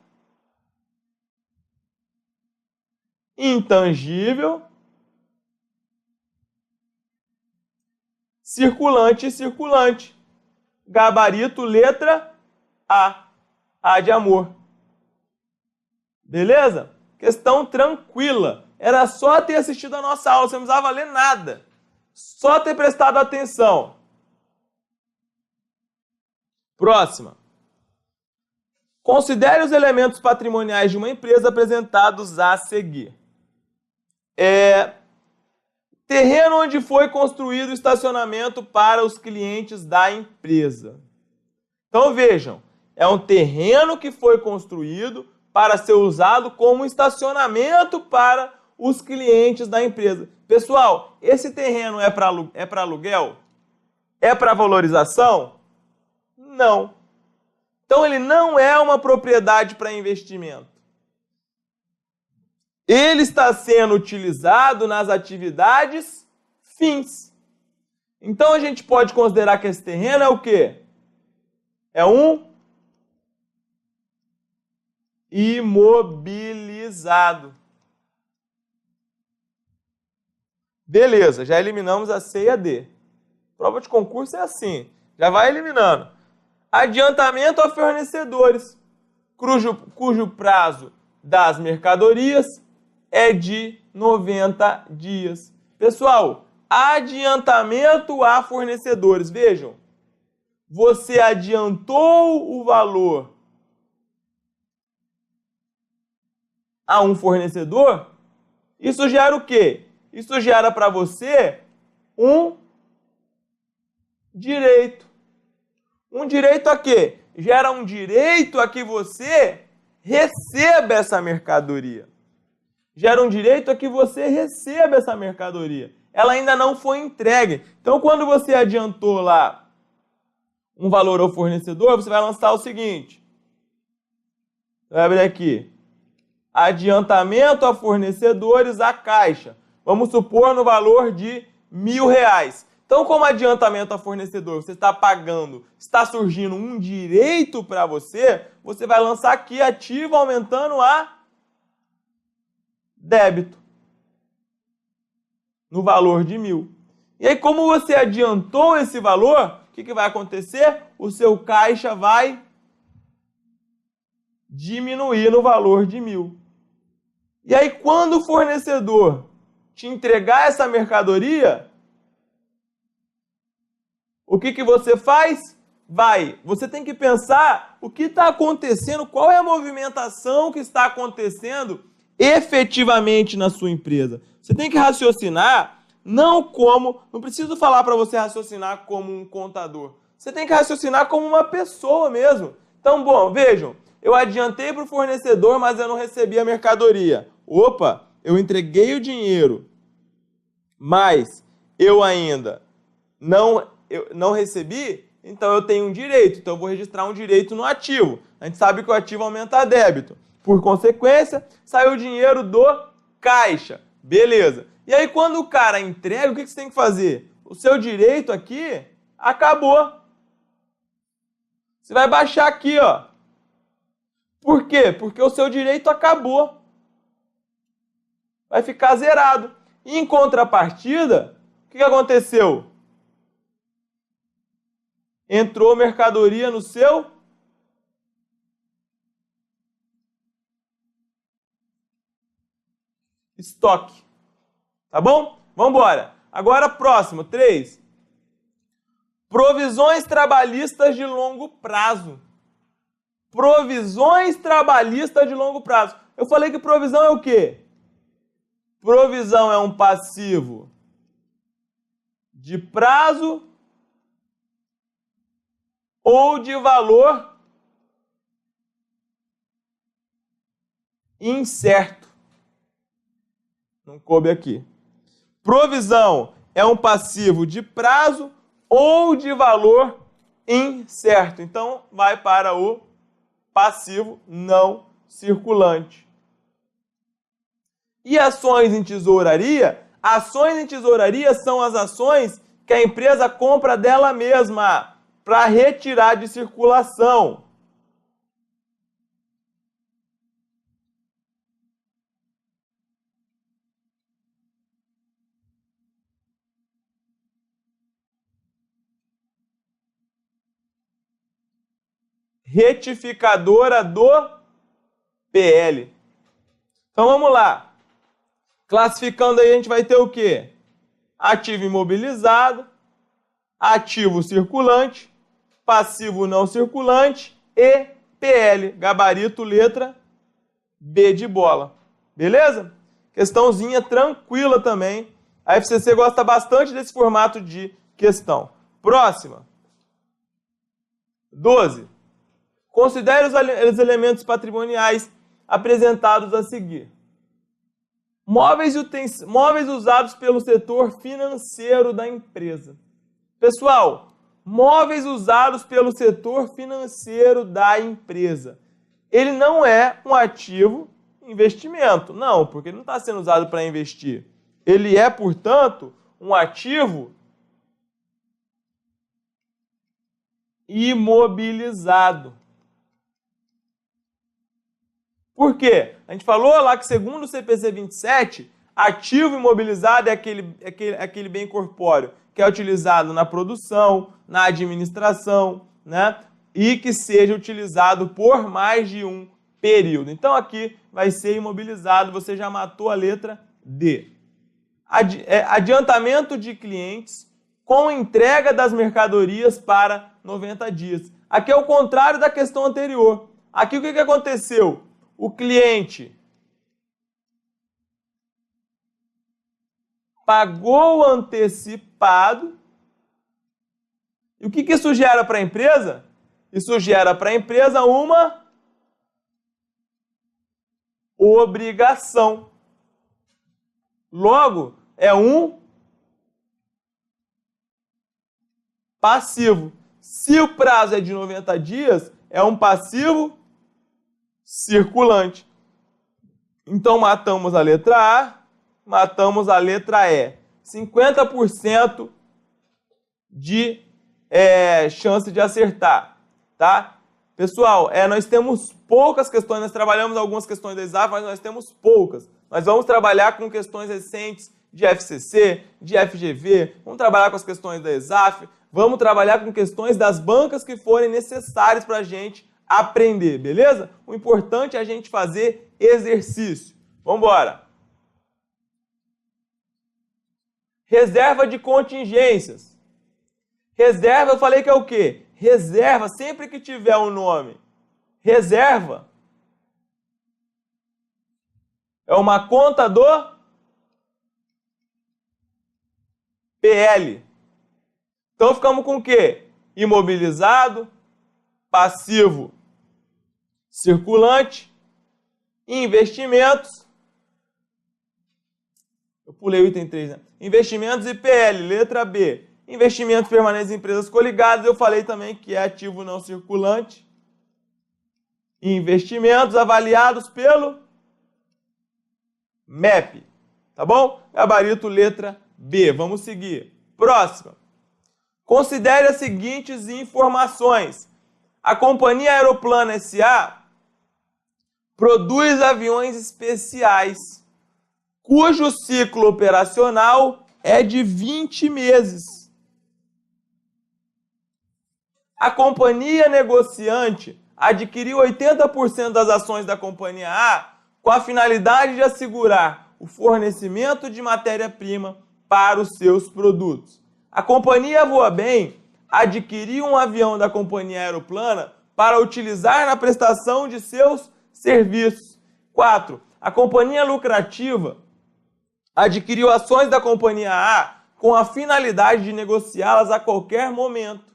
intangível, circulante e circulante. Gabarito, letra A. A de amor. Beleza? Questão tranquila. Era só ter assistido a nossa aula, você não precisava ler nada. Só ter prestado atenção. Próxima. Considere os elementos patrimoniais de uma empresa apresentados a seguir. Terreno onde foi construído o estacionamento para os clientes da empresa. Então vejam, é um terreno que foi construído para ser usado como estacionamento para os clientes da empresa. Pessoal, esse terreno é para aluguel? É para valorização? Não. Então ele não é uma propriedade para investimento. Ele está sendo utilizado nas atividades fins. Então a gente pode considerar que esse terreno é o quê? É um imobilizado. Beleza, já eliminamos a C e a D. Prova de concurso é assim, já vai eliminando. Adiantamento a fornecedores, cujo prazo das mercadorias é de 90 dias. Pessoal, adiantamento a fornecedores. Vejam, você adiantou o valor a um fornecedor, isso gera o quê? Isso gera para você um direito. Um direito a quê? Gera um direito a que você receba essa mercadoria. Gera um direito a que você receba essa mercadoria. Ela ainda não foi entregue. Então, quando você adiantou lá um valor ao fornecedor, você vai lançar o seguinte. Vai abrir aqui. Adiantamento a fornecedores à Caixa. Vamos supor no valor de R$1.000. Então, como adiantamento a fornecedor, você está pagando, está surgindo um direito para você, você vai lançar aqui ativo aumentando a débito no valor de 1.000. E aí, como você adiantou esse valor, o que vai acontecer? O seu caixa vai diminuir no valor de 1.000. E aí, quando o fornecedor te entregar essa mercadoria, o que você faz? Você tem que pensar o que está acontecendo, qual é a movimentação que está acontecendo efetivamente na sua empresa. Você tem que raciocinar não preciso falar para você raciocinar como um contador. Você tem que raciocinar como uma pessoa mesmo. Então, bom, vejam, eu adiantei para o fornecedor, mas eu não recebi a mercadoria. Opa, eu entreguei o dinheiro, mas eu ainda não recebi, então eu tenho um direito. Então eu vou registrar um direito no ativo. A gente sabe que o ativo aumenta a débito. Por consequência, saiu o dinheiro do caixa. Beleza. E aí quando o cara entrega, o que você tem que fazer? O seu direito aqui acabou. Você vai baixar aqui, ó. Por quê? Porque o seu direito acabou. Vai ficar zerado. E em contrapartida, o que aconteceu? Entrou mercadoria no seu estoque. Tá bom? Vamos embora. Agora, próximo, 3. Provisões trabalhistas de longo prazo. Provisões trabalhistas de longo prazo. Eu falei que provisão é o quê? Provisão é um passivo de prazo ou de valor incerto. Não coube aqui. Provisão é um passivo de prazo ou de valor incerto. Então, vai para o passivo não circulante. E ações em tesouraria? Ações em tesouraria são as ações que a empresa compra dela mesma para retirar de circulação. Retificadora do PL. Então vamos lá. Classificando aí a gente vai ter o quê? Ativo imobilizado, ativo circulante, passivo não circulante e PL, gabarito, letra B de bola. Beleza? Questãozinha tranquila também. A FCC gosta bastante desse formato de questão. Próxima. 12. Considere os elementos patrimoniais apresentados a seguir. Móveis usados pelo setor financeiro da empresa. Pessoal, móveis usados pelo setor financeiro da empresa. Ele não é um ativo investimento. Não, porque ele não está sendo usado para investir. Ele é, portanto, um ativo imobilizado. Por quê? A gente falou lá que, segundo o CPC 27, ativo imobilizado é aquele bem corpóreo que é utilizado na produção, na administração, né? E que seja utilizado por mais de um período. Então, aqui vai ser imobilizado, você já matou a letra D. Adiantamento de clientes com entrega das mercadorias para 90 dias. Aqui é o contrário da questão anterior. Aqui o que aconteceu? O cliente pagou antecipado. E o que isso gera para a empresa? Isso gera para a empresa uma obrigação. Logo, é um passivo. Se o prazo é de 90 dias, é um passivo circulante. Então, matamos a letra A, matamos a letra E. 50% de chance de acertar, tá? Pessoal, nós temos poucas questões, nós trabalhamos algumas questões da ESAF, mas nós temos poucas. Nós vamos trabalhar com questões recentes de FCC, de FGV, vamos trabalhar com as questões da ESAF, vamos trabalhar com questões das bancas que forem necessárias para a gente aprender, beleza? O importante é a gente fazer exercício. Vamos embora. Reserva de contingências. Reserva, eu falei que é o quê? Reserva, sempre que tiver um nome. Reserva é uma conta do PL. Então ficamos com o quê? Imobilizado, passivo, circulante, investimentos. Eu pulei o item 3, né? Investimentos e PL, letra B. Investimentos permanentes em empresas coligadas, eu falei também que é ativo não circulante. Investimentos avaliados pelo MEP. Tá bom? Gabarito, letra B. Vamos seguir. Próxima. Considere as seguintes informações. A Companhia Aeroplano S.A. produz aviões especiais, cujo ciclo operacional é de 20 meses. A companhia negociante adquiriu 80% das ações da Companhia A com a finalidade de assegurar o fornecimento de matéria-prima para os seus produtos. A Companhia Voabem adquiriu um avião da Companhia Aeroplana para utilizar na prestação de seus serviços. 4. A Companhia Lucrativa adquiriu ações da Companhia A com a finalidade de negociá-las a qualquer momento.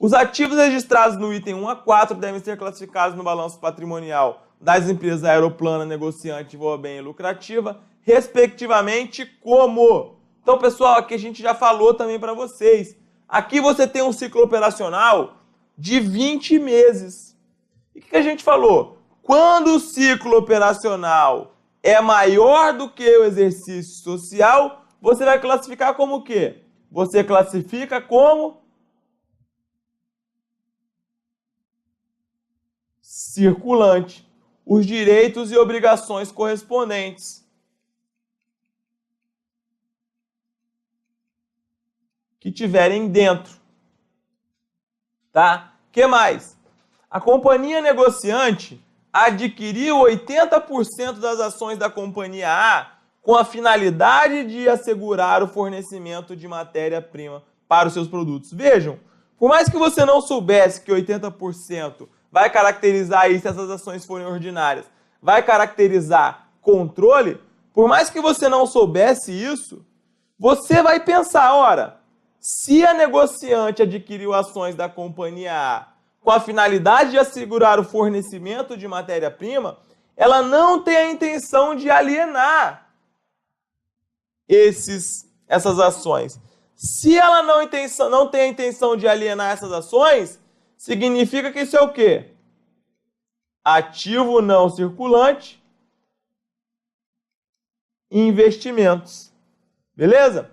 Os ativos registrados no item 1 a 4 devem ser classificados no balanço patrimonial das empresas Aeroplana, Negociante, Voabem e Lucrativa, respectivamente, como... Então, pessoal, aqui a gente já falou também para vocês. Aqui você tem um ciclo operacional de 20 meses. E o que a gente falou? Quando o ciclo operacional é maior do que o exercício social, você vai classificar como o quê? Você classifica como circulante, os direitos e obrigações correspondentes que tiverem dentro, tá? Que mais? A companhia negociante adquiriu 80% das ações da Companhia A com a finalidade de assegurar o fornecimento de matéria-prima para os seus produtos. Vejam, por mais que você não soubesse que 80% vai caracterizar aí, se essas ações forem ordinárias, vai caracterizar controle, por mais que você não soubesse isso, você vai pensar, ora, se a negociante adquiriu ações da Companhia A com a finalidade de assegurar o fornecimento de matéria-prima, ela não tem a intenção de alienar essas ações. Se ela não tem a intenção de alienar essas ações, significa que isso é o quê? Ativo não circulante e investimentos. Beleza?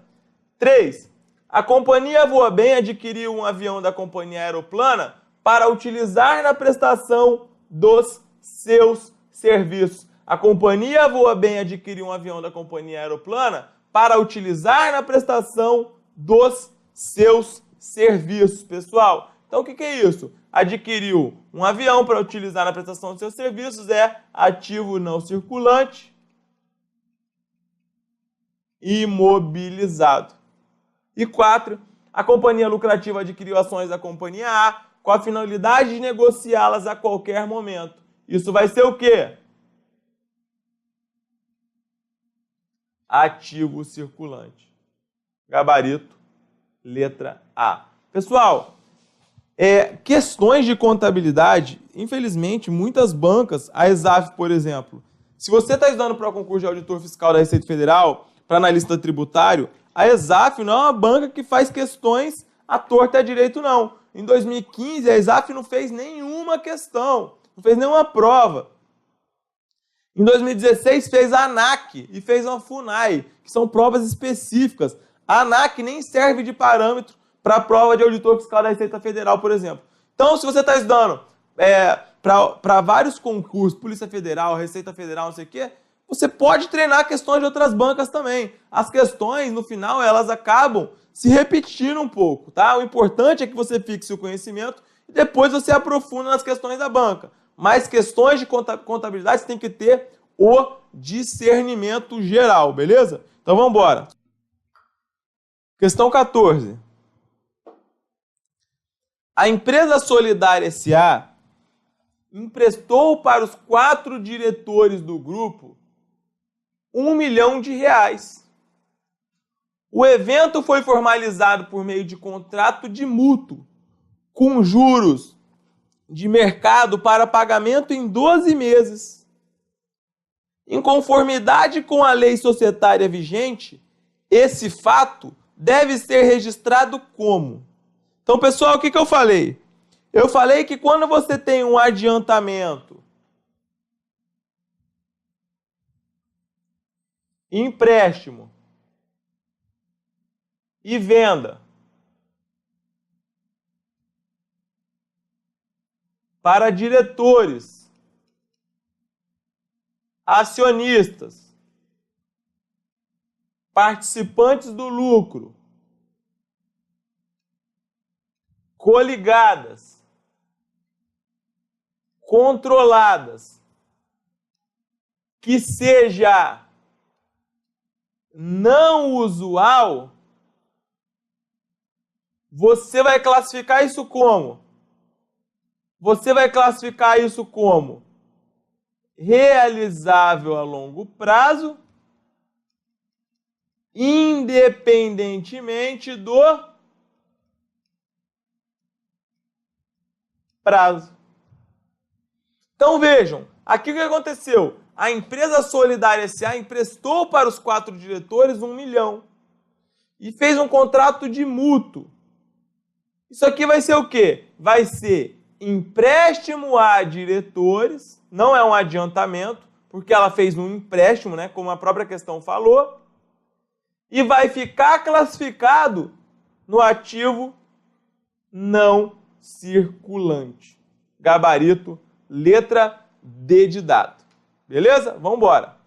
3. A companhia Voa Bem adquiriu um avião da companhia Aeroplana para utilizar na prestação dos seus serviços. A companhia Voa Bem adquiriu um avião da companhia Aeroplana para utilizar na prestação dos seus serviços, pessoal. Então, o que é isso? Adquiriu um avião para utilizar na prestação dos seus serviços, é ativo não circulante imobilizado. E 4, a companhia lucrativa adquiriu ações da companhia A com a finalidade de negociá-las a qualquer momento. Isso vai ser o quê? Ativo circulante. Gabarito, letra A. Pessoal, questões de contabilidade, infelizmente, muitas bancas, a Exaf, por exemplo, se você está estudando para o concurso de auditor fiscal da Receita Federal, para analista tributário, a Exaf não é uma banca que faz questões à torta e à direito, não. Em 2015, a Exaf não fez nenhuma questão, não fez nenhuma prova. Em 2016, fez a ANAC e fez uma FUNAI, que são provas específicas. A ANAC nem serve de parâmetro para a prova de auditor fiscal da Receita Federal, por exemplo. Então, se você está estudando para vários concursos, Polícia Federal, Receita Federal, não sei o quê, você pode treinar questões de outras bancas também. As questões, no final, elas acabam se repetindo um pouco, tá? O importante é que você fixe o conhecimento e depois você aprofunda nas questões da banca. Mas questões de contabilidade, você tem que ter o discernimento geral, beleza? Então, vamos embora. Questão 14. A empresa Solidária S.A. emprestou para os 4 diretores do grupo R$1 milhão. O evento foi formalizado por meio de contrato de mútuo, com juros de mercado para pagamento em 12 meses. Em conformidade com a lei societária vigente, esse fato deve ser registrado como? Então, pessoal, o que eu falei? Eu falei que quando você tem um adiantamento, empréstimo e venda para diretores, acionistas, participantes do lucro, coligadas, controladas, que seja não usual, você vai classificar isso como? Você vai classificar isso como realizável a longo prazo, independentemente do prazo. Então vejam, aqui o que aconteceu? A empresa Solidária S.A. emprestou para os 4 diretores R$1 milhão e fez um contrato de mútuo. Isso aqui vai ser o quê? Vai ser empréstimo a diretores, não é um adiantamento, porque ela fez um empréstimo, né, como a própria questão falou, e vai ficar classificado no ativo não circulante. Gabarito, letra D de dado. Beleza? Vamos embora.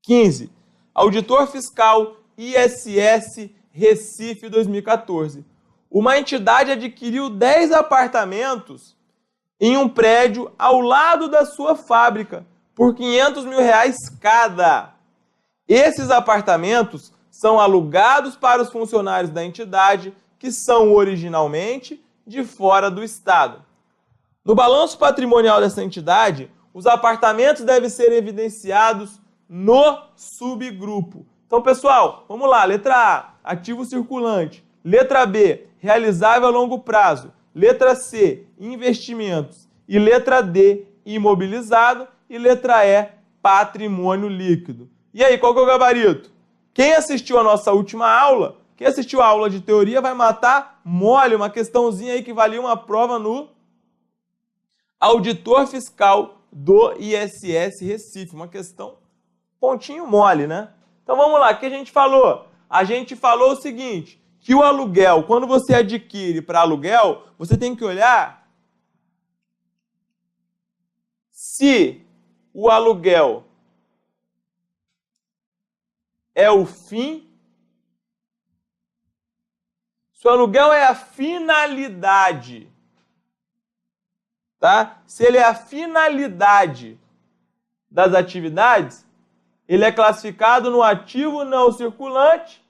15. Auditor fiscal ISS Recife 2014. Uma entidade adquiriu 10 apartamentos em um prédio ao lado da sua fábrica por R$500 mil cada. Esses apartamentos são alugados para os funcionários da entidade que são originalmente de fora do estado. No balanço patrimonial dessa entidade, os apartamentos devem ser evidenciados no subgrupo. Então, pessoal, vamos lá. Letra A, ativo circulante. Letra B, realizável a longo prazo. Letra C, investimentos. E letra D, imobilizado. E letra E, patrimônio líquido. E aí, qual que é o gabarito? Quem assistiu a nossa última aula, quem assistiu a aula de teoria vai matar mole, uma questãozinha aí que valia uma prova no auditor fiscal do ISS Recife. Uma questão pontinho mole, né? Então vamos lá, o que a gente falou? A gente falou o seguinte, que o aluguel, quando você adquire para aluguel, você tem que olhar se o aluguel é o fim, se o aluguel é a finalidade, tá? Se ele é a finalidade das atividades, ele é classificado no ativo não circulante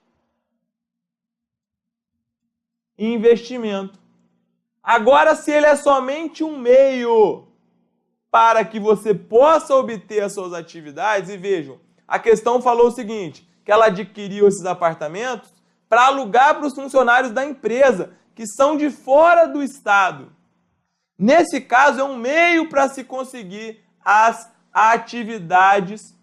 e investimento. Agora, se ele é somente um meio para que você possa obter as suas atividades, e vejam, a questão falou o seguinte, que ela adquiriu esses apartamentos para alugar para os funcionários da empresa, que são de fora do estado. Nesse caso, é um meio para se conseguir as atividades.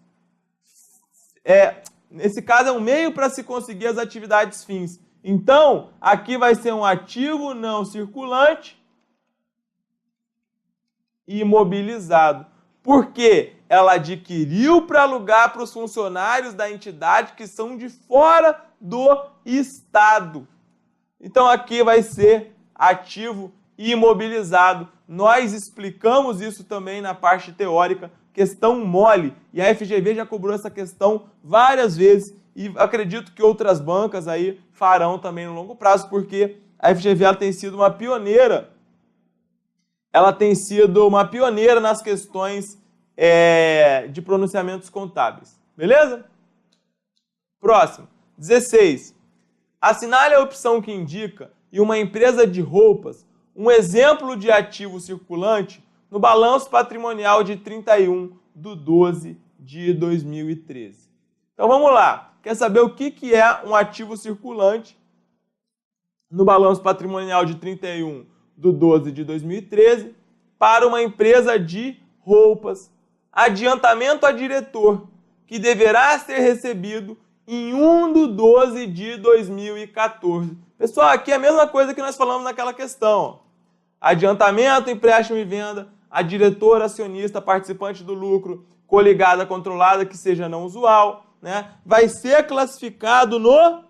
Nesse caso, é um meio para se conseguir as atividades fins. Então, aqui vai ser um ativo não circulante imobilizado. Por quê? Ela adquiriu para alugar para os funcionários da entidade que são de fora do estado. Então, aqui vai ser ativo imobilizado. Nós explicamos isso também na parte teórica, questão mole. E a FGV já cobrou essa questão várias vezes e acredito que outras bancas aí farão também no longo prazo, porque a FGV ela tem sido uma pioneira. Ela tem sido uma pioneira nas questões de pronunciamentos contábeis. Beleza? Próximo. 16. Assinale a opção que indica em uma empresa de roupas um exemplo de ativo circulante no balanço patrimonial de 31/12/2013. Então vamos lá. Quer saber o que é um ativo circulante no balanço patrimonial de 31/12/2013 para uma empresa de roupas? Adiantamento a diretor, que deverá ser recebido em 1/12/2014. Pessoal, aqui é a mesma coisa que nós falamos naquela questão. Adiantamento, empréstimo e venda, a diretora, acionista, participante do lucro, coligada, controlada, que seja não usual, né? Vai ser classificado no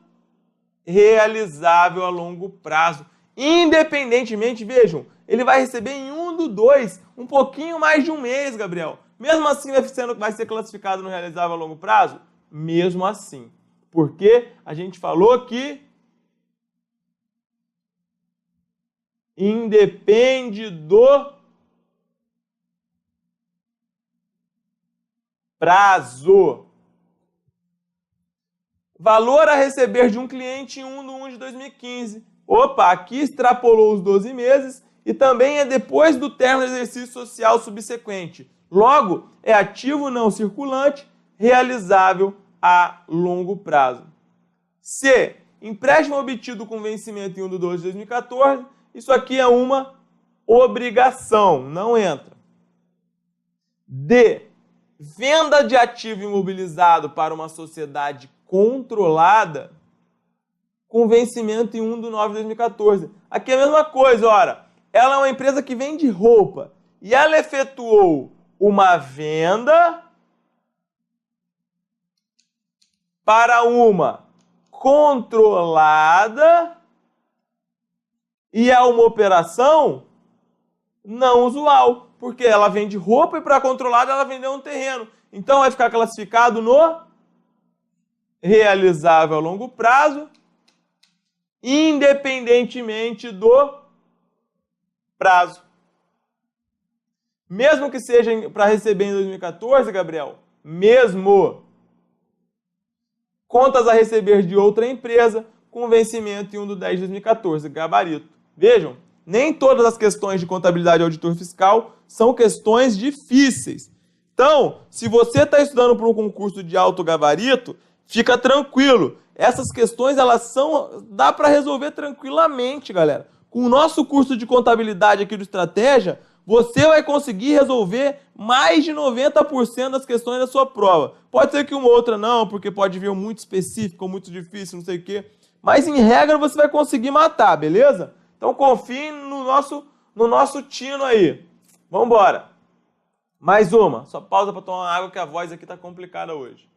realizável a longo prazo. Independentemente, vejam, ele vai receber em 1/2, um pouquinho mais de um mês, Gabriel. Mesmo assim vai ser classificado no realizável a longo prazo? Mesmo assim. Porque a gente falou que independe do prazo. Valor a receber de um cliente em 1/1/2015. Opa, aqui extrapolou os 12 meses e também é depois do término do exercício social subsequente. Logo, é ativo não circulante, realizável a longo prazo. C. Empréstimo obtido com vencimento em 1/12/2014. Isso aqui é uma obrigação, não entra. D. Venda de ativo imobilizado para uma sociedade controlada com vencimento em 1/9/2014. Aqui é a mesma coisa, ora. Ela é uma empresa que vende roupa e ela efetuou uma venda para uma controlada e é uma operação não usual, porque ela vende roupa e para controlada ela vendeu um terreno. Então vai ficar classificado no realizável a longo prazo, independentemente do prazo. Mesmo que seja para receber em 2014, Gabriel, mesmo contas a receber de outra empresa com vencimento em 1/10/2014, gabarito. Vejam, nem todas as questões de contabilidade e auditor fiscal são questões difíceis. Então, se você está estudando para um concurso de alto gabarito, fica tranquilo. Essas questões, dá para resolver tranquilamente, galera. Com o nosso curso de contabilidade aqui do Estratégia, você vai conseguir resolver mais de 90% das questões da sua prova. Pode ser que uma ou outra não, porque pode vir um muito específico, muito difícil, não sei o quê. Mas, em regra, você vai conseguir matar, beleza? Então, confie no nosso tino aí. Vamos embora. Mais uma. Só pausa para tomar uma água, que a voz aqui está complicada hoje.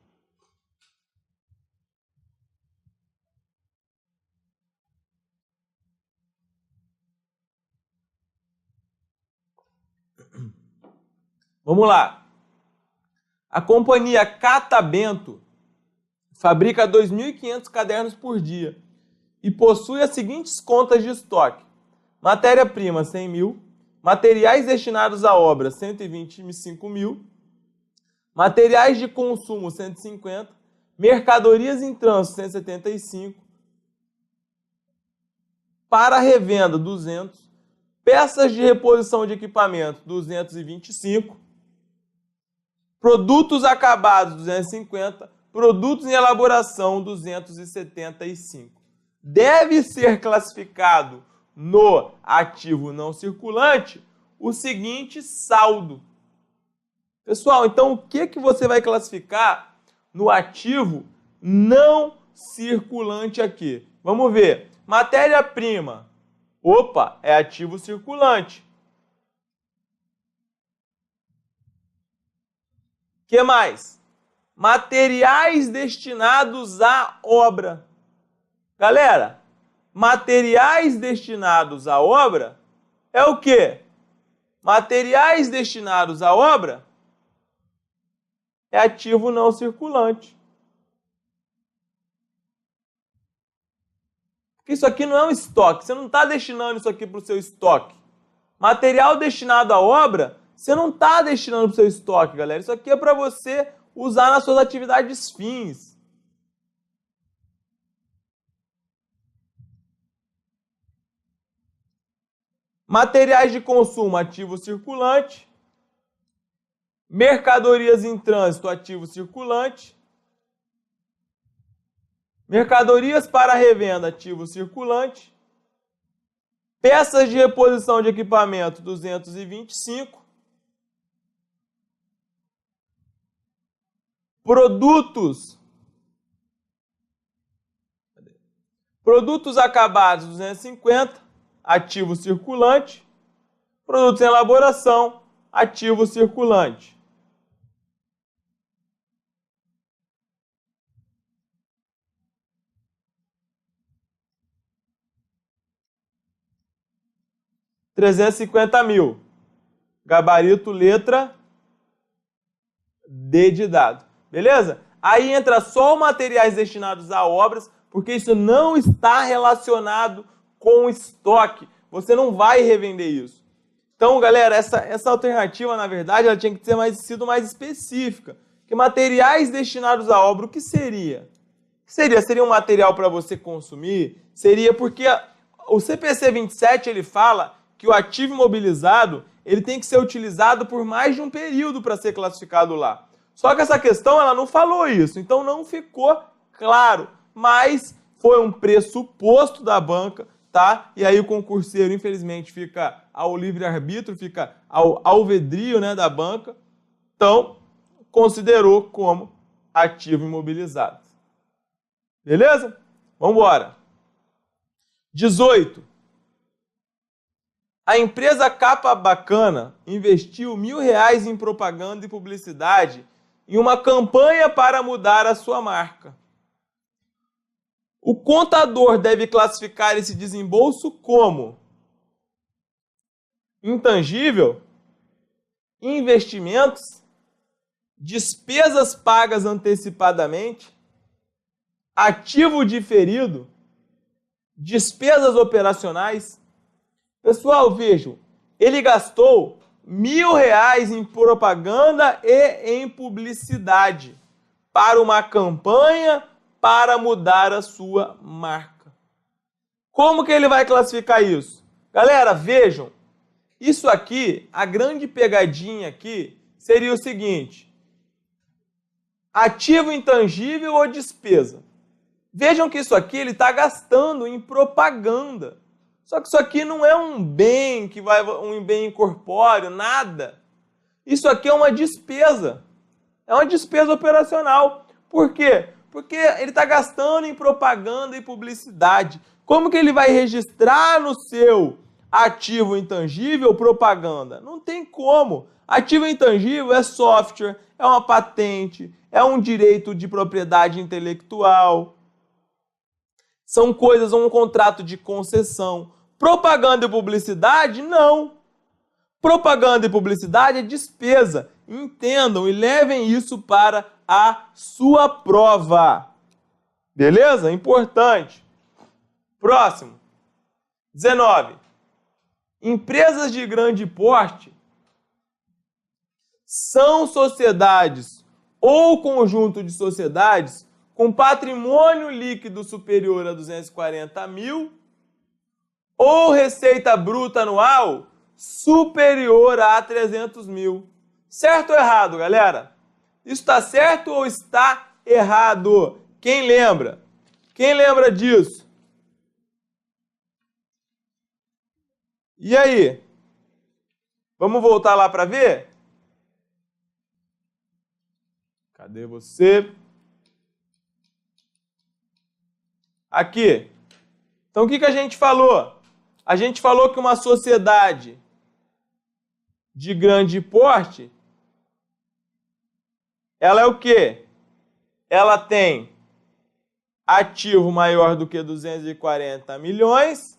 Vamos lá. A companhia Catavento fabrica 2.500 cadernos por dia e possui as seguintes contas de estoque: matéria-prima, 100 mil; materiais destinados à obra, 125 mil; materiais de consumo, 150; mercadorias em trânsito, 175; para revenda, 200; peças de reposição de equipamento, 225; produtos acabados, 250; produtos em elaboração, 275. Deve ser classificado no ativo não circulante o seguinte saldo. Pessoal, então o que você vai classificar no ativo não circulante aqui? Vamos ver. Matéria-prima. Opa, é ativo circulante. O que mais? Materiais destinados à obra. Galera, materiais destinados à obra é o quê? Materiais destinados à obra é ativo não circulante. Porque isso aqui não é um estoque. Você não está destinando isso aqui para o seu estoque. Material destinado à obra, você não está destinando para o seu estoque, galera. Isso aqui é para você usar nas suas atividades fins. Materiais de consumo, ativo circulante. Mercadorias em trânsito, ativo circulante. Mercadorias para revenda, ativo circulante. Peças de reposição de equipamento, 225. Produtos acabados, 250, ativo circulante. Produtos em elaboração, ativo circulante. R$350 mil. Gabarito, letra D de dado. Beleza? Aí entra só materiais destinados a obras, porque isso não está relacionado com estoque. Você não vai revender isso. Então, galera, essa alternativa, na verdade, ela tinha que ter sido mais específica. Porque materiais destinados à obra, o que seria? Seria um material para você consumir? Seria porque o CPC 27, ele fala que o ativo imobilizado ele tem que ser utilizado por mais de um período para ser classificado lá. Só que essa questão ela não falou isso, então não ficou claro, mas foi um pressuposto da banca, tá? E aí o concurseiro, infelizmente, fica ao livre-arbítrio, fica ao alvedrio, né, da banca, então considerou como ativo imobilizado. Beleza? Vamos embora. 18. A empresa Capa Bacana investiu R$1.000 em propaganda e publicidade em uma campanha para mudar a sua marca. O contador deve classificar esse desembolso como intangível, investimentos, despesas pagas antecipadamente, ativo diferido, despesas operacionais. Pessoal, vejam, ele gastou R$1.000 em propaganda e em publicidade para uma campanha para mudar a sua marca. Como que ele vai classificar isso? Galera, vejam, isso aqui, a grande pegadinha aqui seria o seguinte: ativo intangível ou despesa? Vejam que isso aqui ele está gastando em propaganda. Só que isso aqui não é um bem que vai um bem incorpóreo, nada. Isso aqui é uma despesa. É uma despesa operacional. Por quê? Porque ele está gastando em propaganda e publicidade. Como que ele vai registrar no seu ativo intangível propaganda? Não tem como. Ativo intangível é software, é uma patente, é um direito de propriedade intelectual. São coisas, um contrato de concessão. Propaganda e publicidade, não. Propaganda e publicidade é despesa. Entendam e levem isso para a sua prova. Beleza? Importante. Próximo. 19. Empresas de grande porte são sociedades ou conjunto de sociedades com patrimônio líquido superior a 240 mil ou receita bruta anual superior a 300 mil. Certo ou errado, galera? Isso está certo ou está errado? Quem lembra? Quem lembra disso? E aí? Vamos voltar lá para ver? Cadê você? Aqui. Então, o que a gente falou? A gente falou que uma sociedade de grande porte, ela é o quê? Ela tem ativo maior do que 240 milhões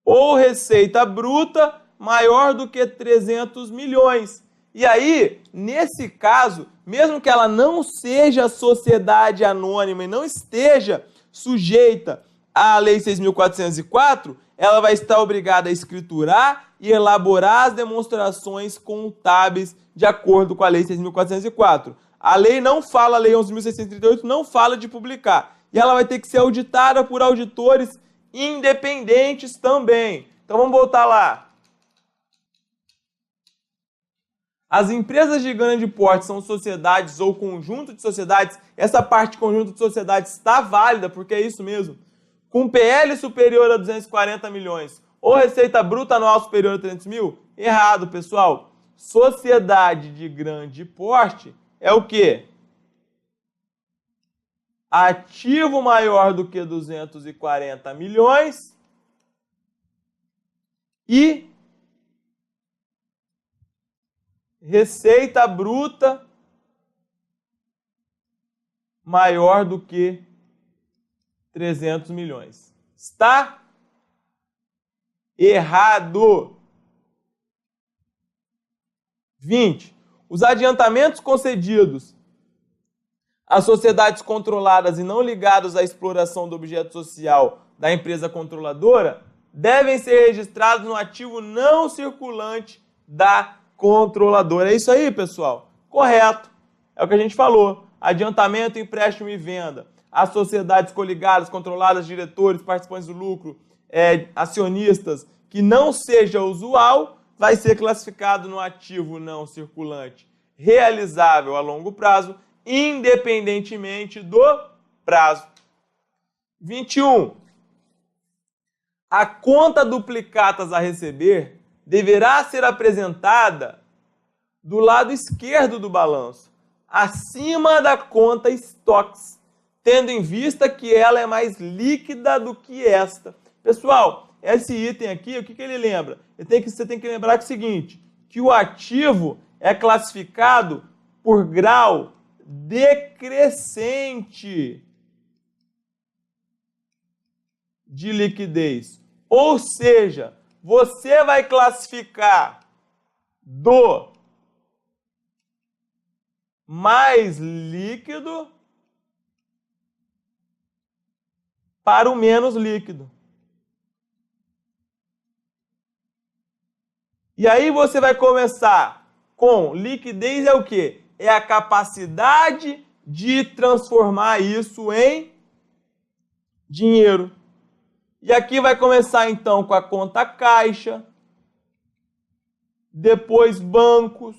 ou receita bruta maior do que 300 milhões. E aí, nesse caso, mesmo que ela não seja sociedade anônima e não esteja sujeita à Lei 6.404, ela vai estar obrigada a escriturar e elaborar as demonstrações contábeis de acordo com a Lei 6.404. A lei não fala, a Lei 11.638 não fala de publicar. E ela vai ter que ser auditada por auditores independentes também. Então vamos voltar lá. As empresas de grande porte são sociedades ou conjunto de sociedades. Essa parte de conjunto de sociedades está válida, porque é isso mesmo. Com PL superior a 240 milhões ou receita bruta anual superior a 300 mil? Errado, pessoal. Sociedade de grande porte é o quê? Ativo maior do que 240 milhões e receita bruta maior do que 300 milhões. Está errado. 20. Os adiantamentos concedidos a sociedades controladas e não ligados à exploração do objeto social da empresa controladora devem ser registrados no ativo não circulante da controladora. É isso aí, pessoal? Correto. É o que a gente falou. Adiantamento, empréstimo e venda. As sociedades coligadas, controladas, diretores, participantes do lucro, acionistas, que não seja usual, vai ser classificado no ativo não circulante realizável a longo prazo, independentemente do prazo. 21. A conta duplicatas a receber deverá ser apresentada do lado esquerdo do balanço, acima da conta estoques, tendo em vista que ela é mais líquida do que esta. Pessoal, esse item aqui, o que ele lembra? Você tem que lembrar que é o seguinte, que o ativo é classificado por grau decrescente de liquidez. Ou seja, você vai classificar do mais líquido para o menos líquido. E aí você vai começar com liquidez é o quê? É a capacidade de transformar isso em dinheiro. E aqui vai começar então com a conta caixa, depois bancos.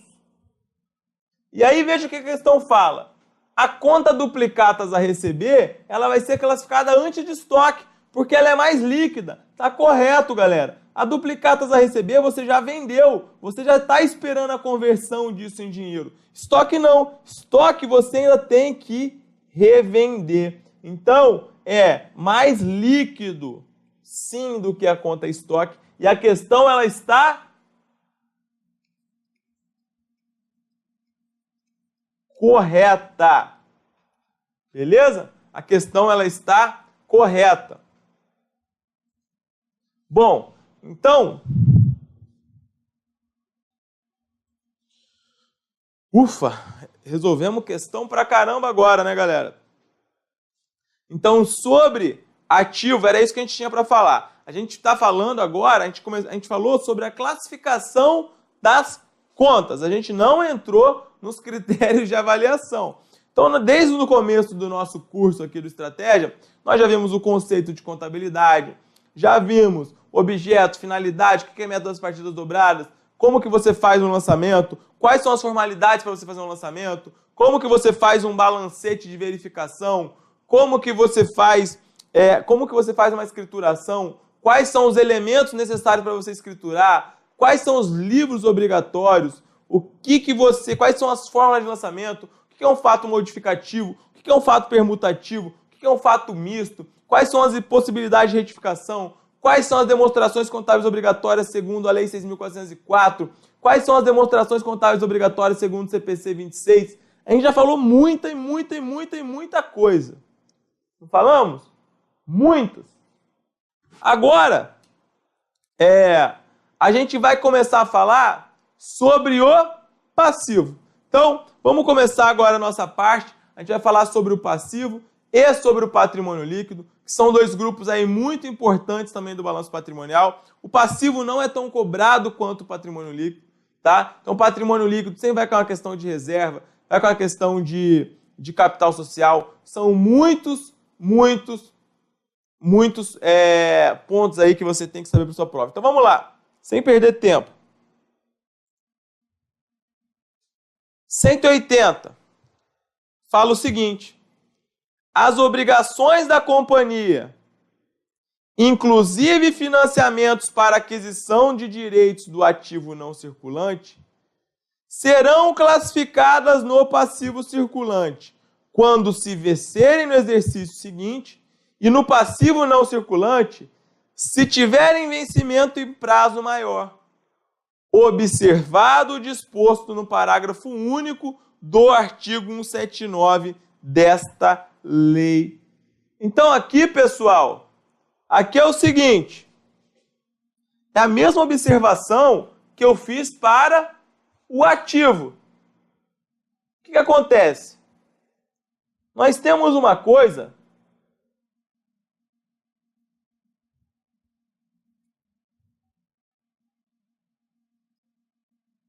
E aí veja o que a questão fala. A conta duplicatas a receber, ela vai ser classificada antes de estoque, Porque ela é mais líquida. Tá correto, galera. A duplicatas a receber você já vendeu. Você já está esperando a conversão disso em dinheiro. Estoque não. Estoque você ainda tem que revender. Então, é mais líquido, sim, do que a conta estoque. E a questão, ela está correta. Beleza? A questão, ela está correta. Bom, então... Ufa! Resolvemos questão pra caramba agora, né, galera? Então, sobre ativo, era isso que a gente tinha para falar. A gente está falando agora, a gente falou sobre a classificação das contas. A gente não entrou nos critérios de avaliação. Então, desde o começo do nosso curso aqui do Estratégia, nós já vimos o conceito de contabilidade, já vimos objeto, finalidade, o que é método das partidas dobradas, como que você faz um lançamento, quais são as formalidades para você fazer um lançamento, como que você faz um balancete de verificação, como que você faz uma escrituração, quais são os elementos necessários para você escriturar, quais são os livros obrigatórios, quais são as fórmulas de lançamento, o que é um fato modificativo, o que é um fato permutativo, o que é um fato misto, quais são as possibilidades de retificação, quais são as demonstrações contábeis obrigatórias segundo a Lei 6.404, quais são as demonstrações contábeis obrigatórias segundo o CPC 26. A gente já falou muita coisa. Não falamos? Muitas. Agora, a gente vai começar a falar sobre o passivo. Então, vamos começar agora a nossa parte. A gente vai falar sobre o passivo e sobre o patrimônio líquido, que são dois grupos aí muito importantes também do balanço patrimonial. O passivo não é tão cobrado quanto o patrimônio líquido, tá? Então, o patrimônio líquido sempre vai com uma questão de reserva, vai com uma questão de capital social. São muitos pontos aí que você tem que saber para sua prova. Então vamos lá, sem perder tempo. 180 fala o seguinte: as obrigações da companhia, inclusive financiamentos para aquisição de direitos do ativo não circulante, serão classificadas no passivo circulante quando se vencerem no exercício seguinte e no passivo não circulante se tiverem vencimento em prazo maior, observado o disposto no parágrafo único do artigo 179 desta lei. Então aqui, pessoal, aqui é o seguinte, é a mesma observação que eu fiz para o ativo. O que acontece? Nós temos uma coisa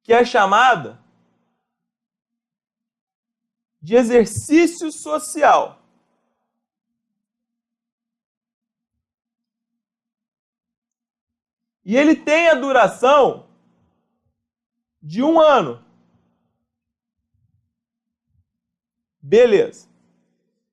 que é chamada de exercício social. E ele tem a duração de 1 ano. Beleza.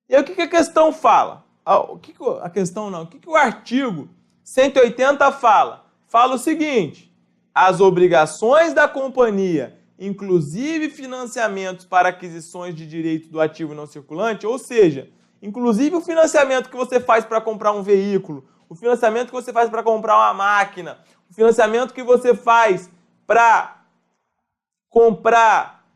E aí o que a questão fala? O que o artigo 180 fala? Fala o seguinte: as obrigações da companhia, inclusive financiamentos para aquisições de direito do ativo não circulante, ou seja, inclusive o financiamento que você faz para comprar um veículo, o financiamento que você faz para comprar uma máquina, o financiamento que você faz para comprar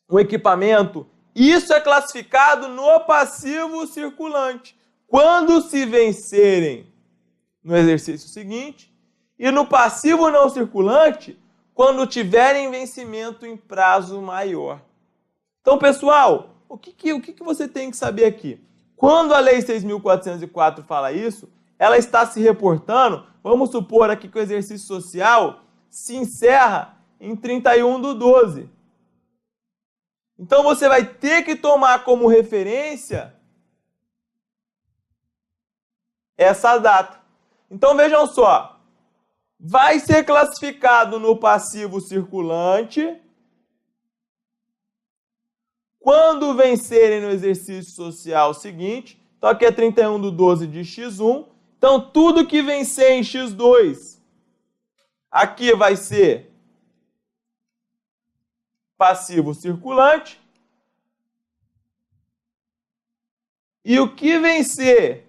um equipamento, isso é classificado no passivo circulante. Quando se vencerem no exercício seguinte, e no passivo não circulante, quando tiverem vencimento em prazo maior. Então, pessoal, o que você tem que saber aqui? Quando a Lei 6.404 fala isso, ela está se reportando, vamos supor aqui que o exercício social se encerra em 31/12. Então, você vai ter que tomar como referência essa data. Então, vejam só, vai ser classificado no passivo circulante quando vencerem no exercício social seguinte Então, aqui é 31 do 12 de x1. Então, tudo que vencer em x2, aqui vai ser passivo circulante. E o que vencer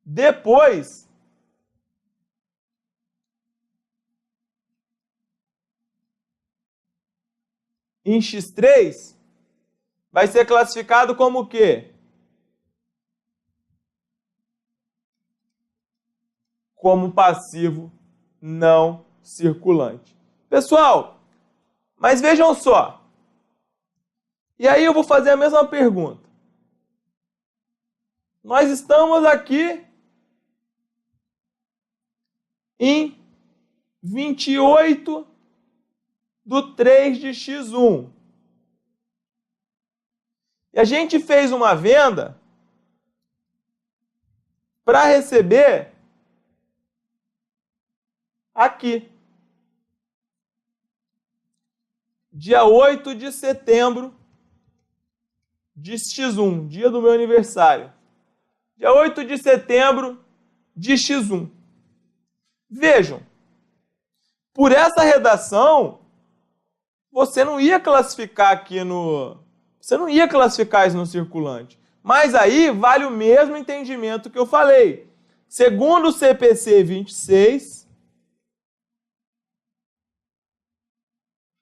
depois em x3 vai ser classificado como o quê? Como passivo não circulante. Pessoal, mas vejam só. E aí eu vou fazer a mesma pergunta. Nós estamos aqui em 28 do 3 de x1. E a gente fez uma venda para receber aqui, dia 8 de setembro de x1, dia do meu aniversário. Dia 8 de setembro de x1. Vejam, por essa redação, você não ia classificar aqui no... Você não ia classificar isso no circulante. Mas aí vale o mesmo entendimento que eu falei. Segundo o CPC 26,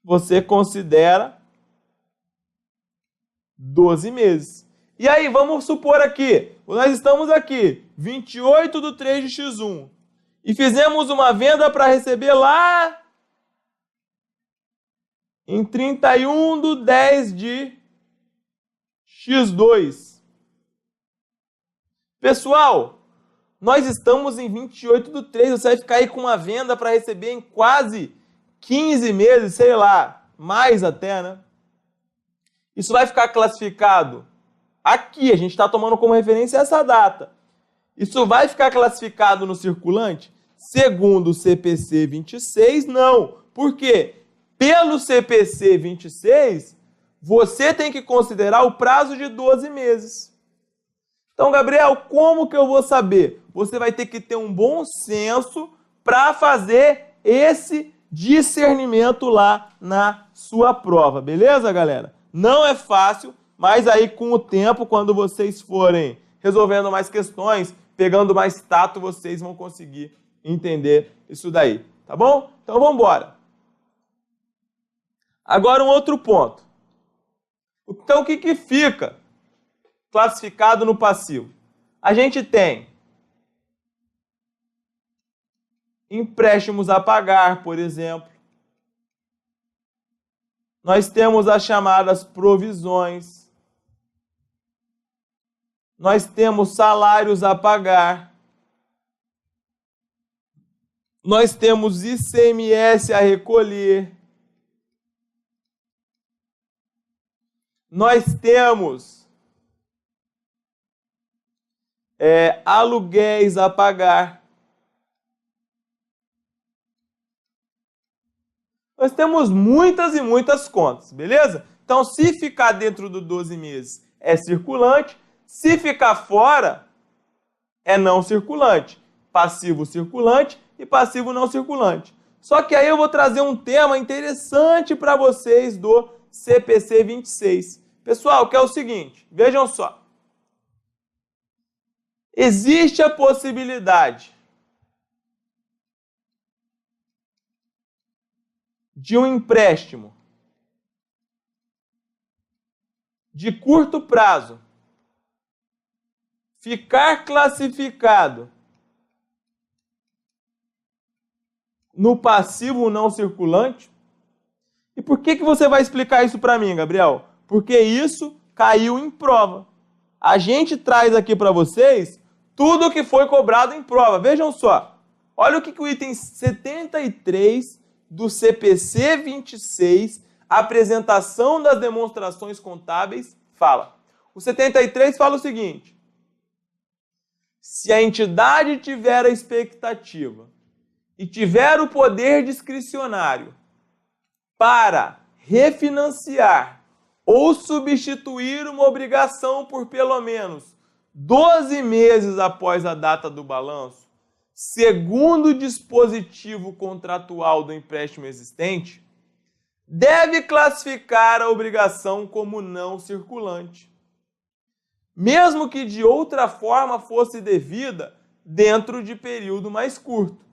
você considera 12 meses. E aí, vamos supor aqui, nós estamos aqui, 28 do 3 de x1, e fizemos uma venda para receber lá em 31 do 10 de x2. Pessoal, nós estamos em 28 do 3, você vai ficar aí com uma venda para receber em quase 15 meses, sei lá, mais até, né? Isso vai ficar classificado aqui, a gente está tomando como referência essa data. Isso vai ficar classificado no circulante? Segundo o CPC 26, não. Por quê? Pelo CPC 26, você tem que considerar o prazo de 12 meses. Então, Gabriel, como que eu vou saber? Você vai ter que ter um bom senso para fazer esse discernimento lá na sua prova. Beleza, galera? Não é fácil, mas aí com o tempo, quando vocês forem resolvendo mais questões, pegando mais tato, vocês vão conseguir entender isso daí, tá bom? Então vamos embora. Agora um outro ponto. Então o que fica classificado no passivo? A gente tem empréstimos a pagar, por exemplo. Nós temos as chamadas provisões. Nós temos salários a pagar. Nós temos ICMS a recolher. Nós temos aluguéis a pagar. Nós temos muitas e muitas contas, beleza? Então, se ficar dentro do 12 meses, é circulante. Se ficar fora, é não circulante. Passivo circulante e passivo não circulante. Só que aí eu vou trazer um tema interessante para vocês do CPC 26. Pessoal, que é o seguinte, vejam só. Existe a possibilidade de um empréstimo de curto prazo ficar classificado no passivo não circulante? E por que você vai explicar isso para mim, Gabriel? Porque isso caiu em prova. A gente traz aqui para vocês tudo o que foi cobrado em prova. Vejam só. Olha o que o item 73 do CPC 26, apresentação das demonstrações contábeis, fala. O 73 fala o seguinte: se a entidade tiver a expectativa e tiver o poder discricionário para refinanciar ou substituir uma obrigação por pelo menos 12 meses após a data do balanço, segundo o dispositivo contratual do empréstimo existente, deve classificar a obrigação como não circulante, mesmo que de outra forma fosse devida dentro de período mais curto.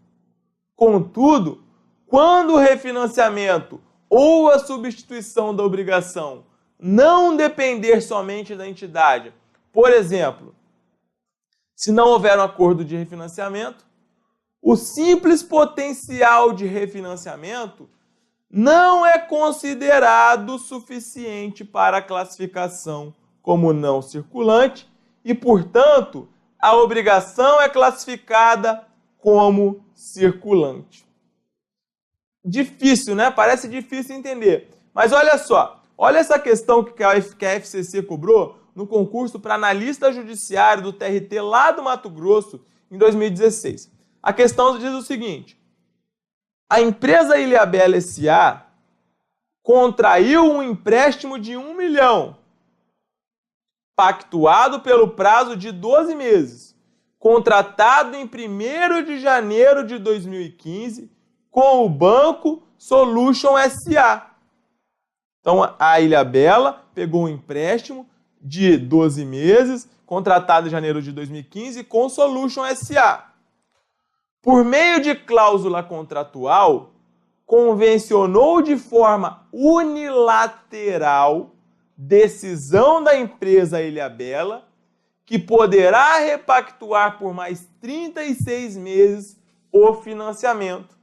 Contudo, quando o refinanciamento ou a substituição da obrigação não depender somente da entidade, por exemplo, se não houver um acordo de refinanciamento, o simples potencial de refinanciamento não é considerado suficiente para a classificação como não circulante e, portanto, a obrigação é classificada como circulante. Difícil, né? Parece difícil entender. Mas olha só, olha essa questão que a FCC cobrou no concurso para analista judiciário do TRT lá do Mato Grosso em 2016. A questão diz o seguinte: a empresa Ilhabela S.A. contraiu um empréstimo de 1 milhão, pactuado pelo prazo de 12 meses, contratado em 1º de janeiro de 2015 com o banco Solution S.A. Então, a Ilhabela pegou um empréstimo de 12 meses, contratado em janeiro de 2015 com Solution S.A. Por meio de cláusula contratual, convencionou de forma unilateral decisão da empresa Ilhabela, que poderá repactuar por mais 36 meses o financiamento,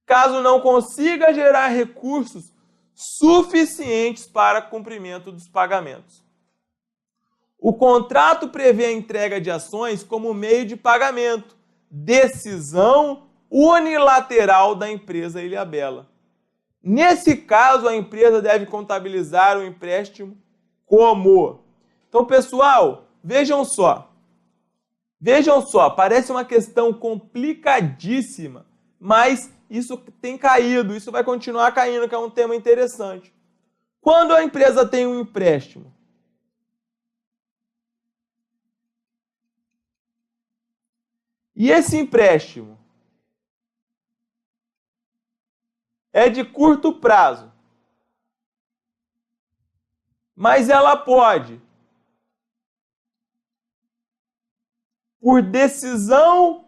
caso não consiga gerar recursos suficientes para cumprimento dos pagamentos. O contrato prevê a entrega de ações como meio de pagamento, decisão unilateral da empresa Ilhabela. Nesse caso, a empresa deve contabilizar o empréstimo como... Então, pessoal, vejam só, parece uma questão complicadíssima, mas isso tem caído, isso vai continuar caindo, que é um tema interessante. Quando a empresa tem um empréstimo, e esse empréstimo é de curto prazo, mas ela pode, por decisão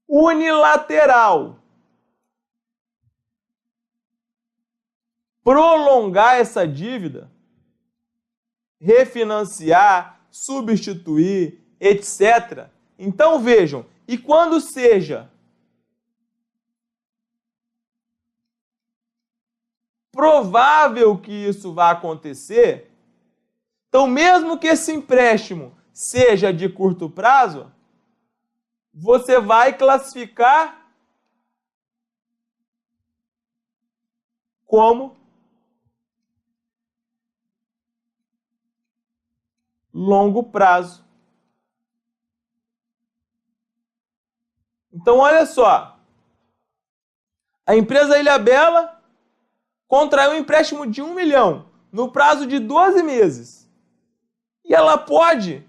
unilateral, prolongar essa dívida, refinanciar, substituir, etc. Então vejam, e quando seja provável que isso vá acontecer, então mesmo que esse empréstimo seja de curto prazo, você vai classificar como longo prazo. Então, olha só, a empresa Ilhabela contraiu um empréstimo de 1 milhão no prazo de 12 meses e ela pode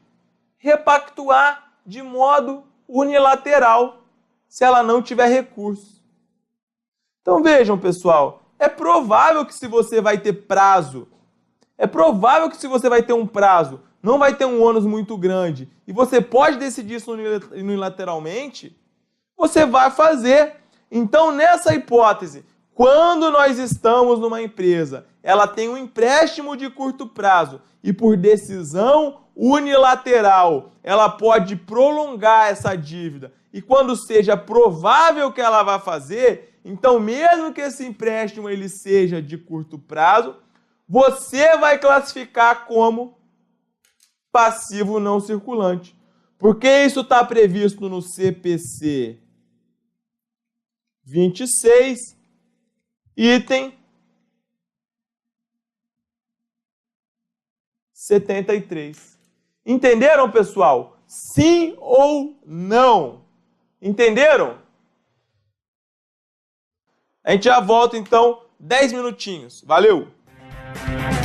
repactuar de modo unilateral se ela não tiver recurso. Então, vejam, pessoal, é provável que se você vai ter prazo, não vai ter um ônus muito grande e você pode decidir isso unilateralmente, você vai fazer. Então, nessa hipótese, quando nós estamos numa empresa, ela tem um empréstimo de curto prazo e por decisão unilateral, ela pode prolongar essa dívida. E quando seja provável que ela vá fazer, então mesmo que esse empréstimo ele seja de curto prazo, você vai classificar como passivo não circulante. Porque isso está previsto no CPC 26, item 73. Entenderam, pessoal? Sim ou não? Entenderam? A gente já volta, então, 10 minutinhos. Valeu! mais.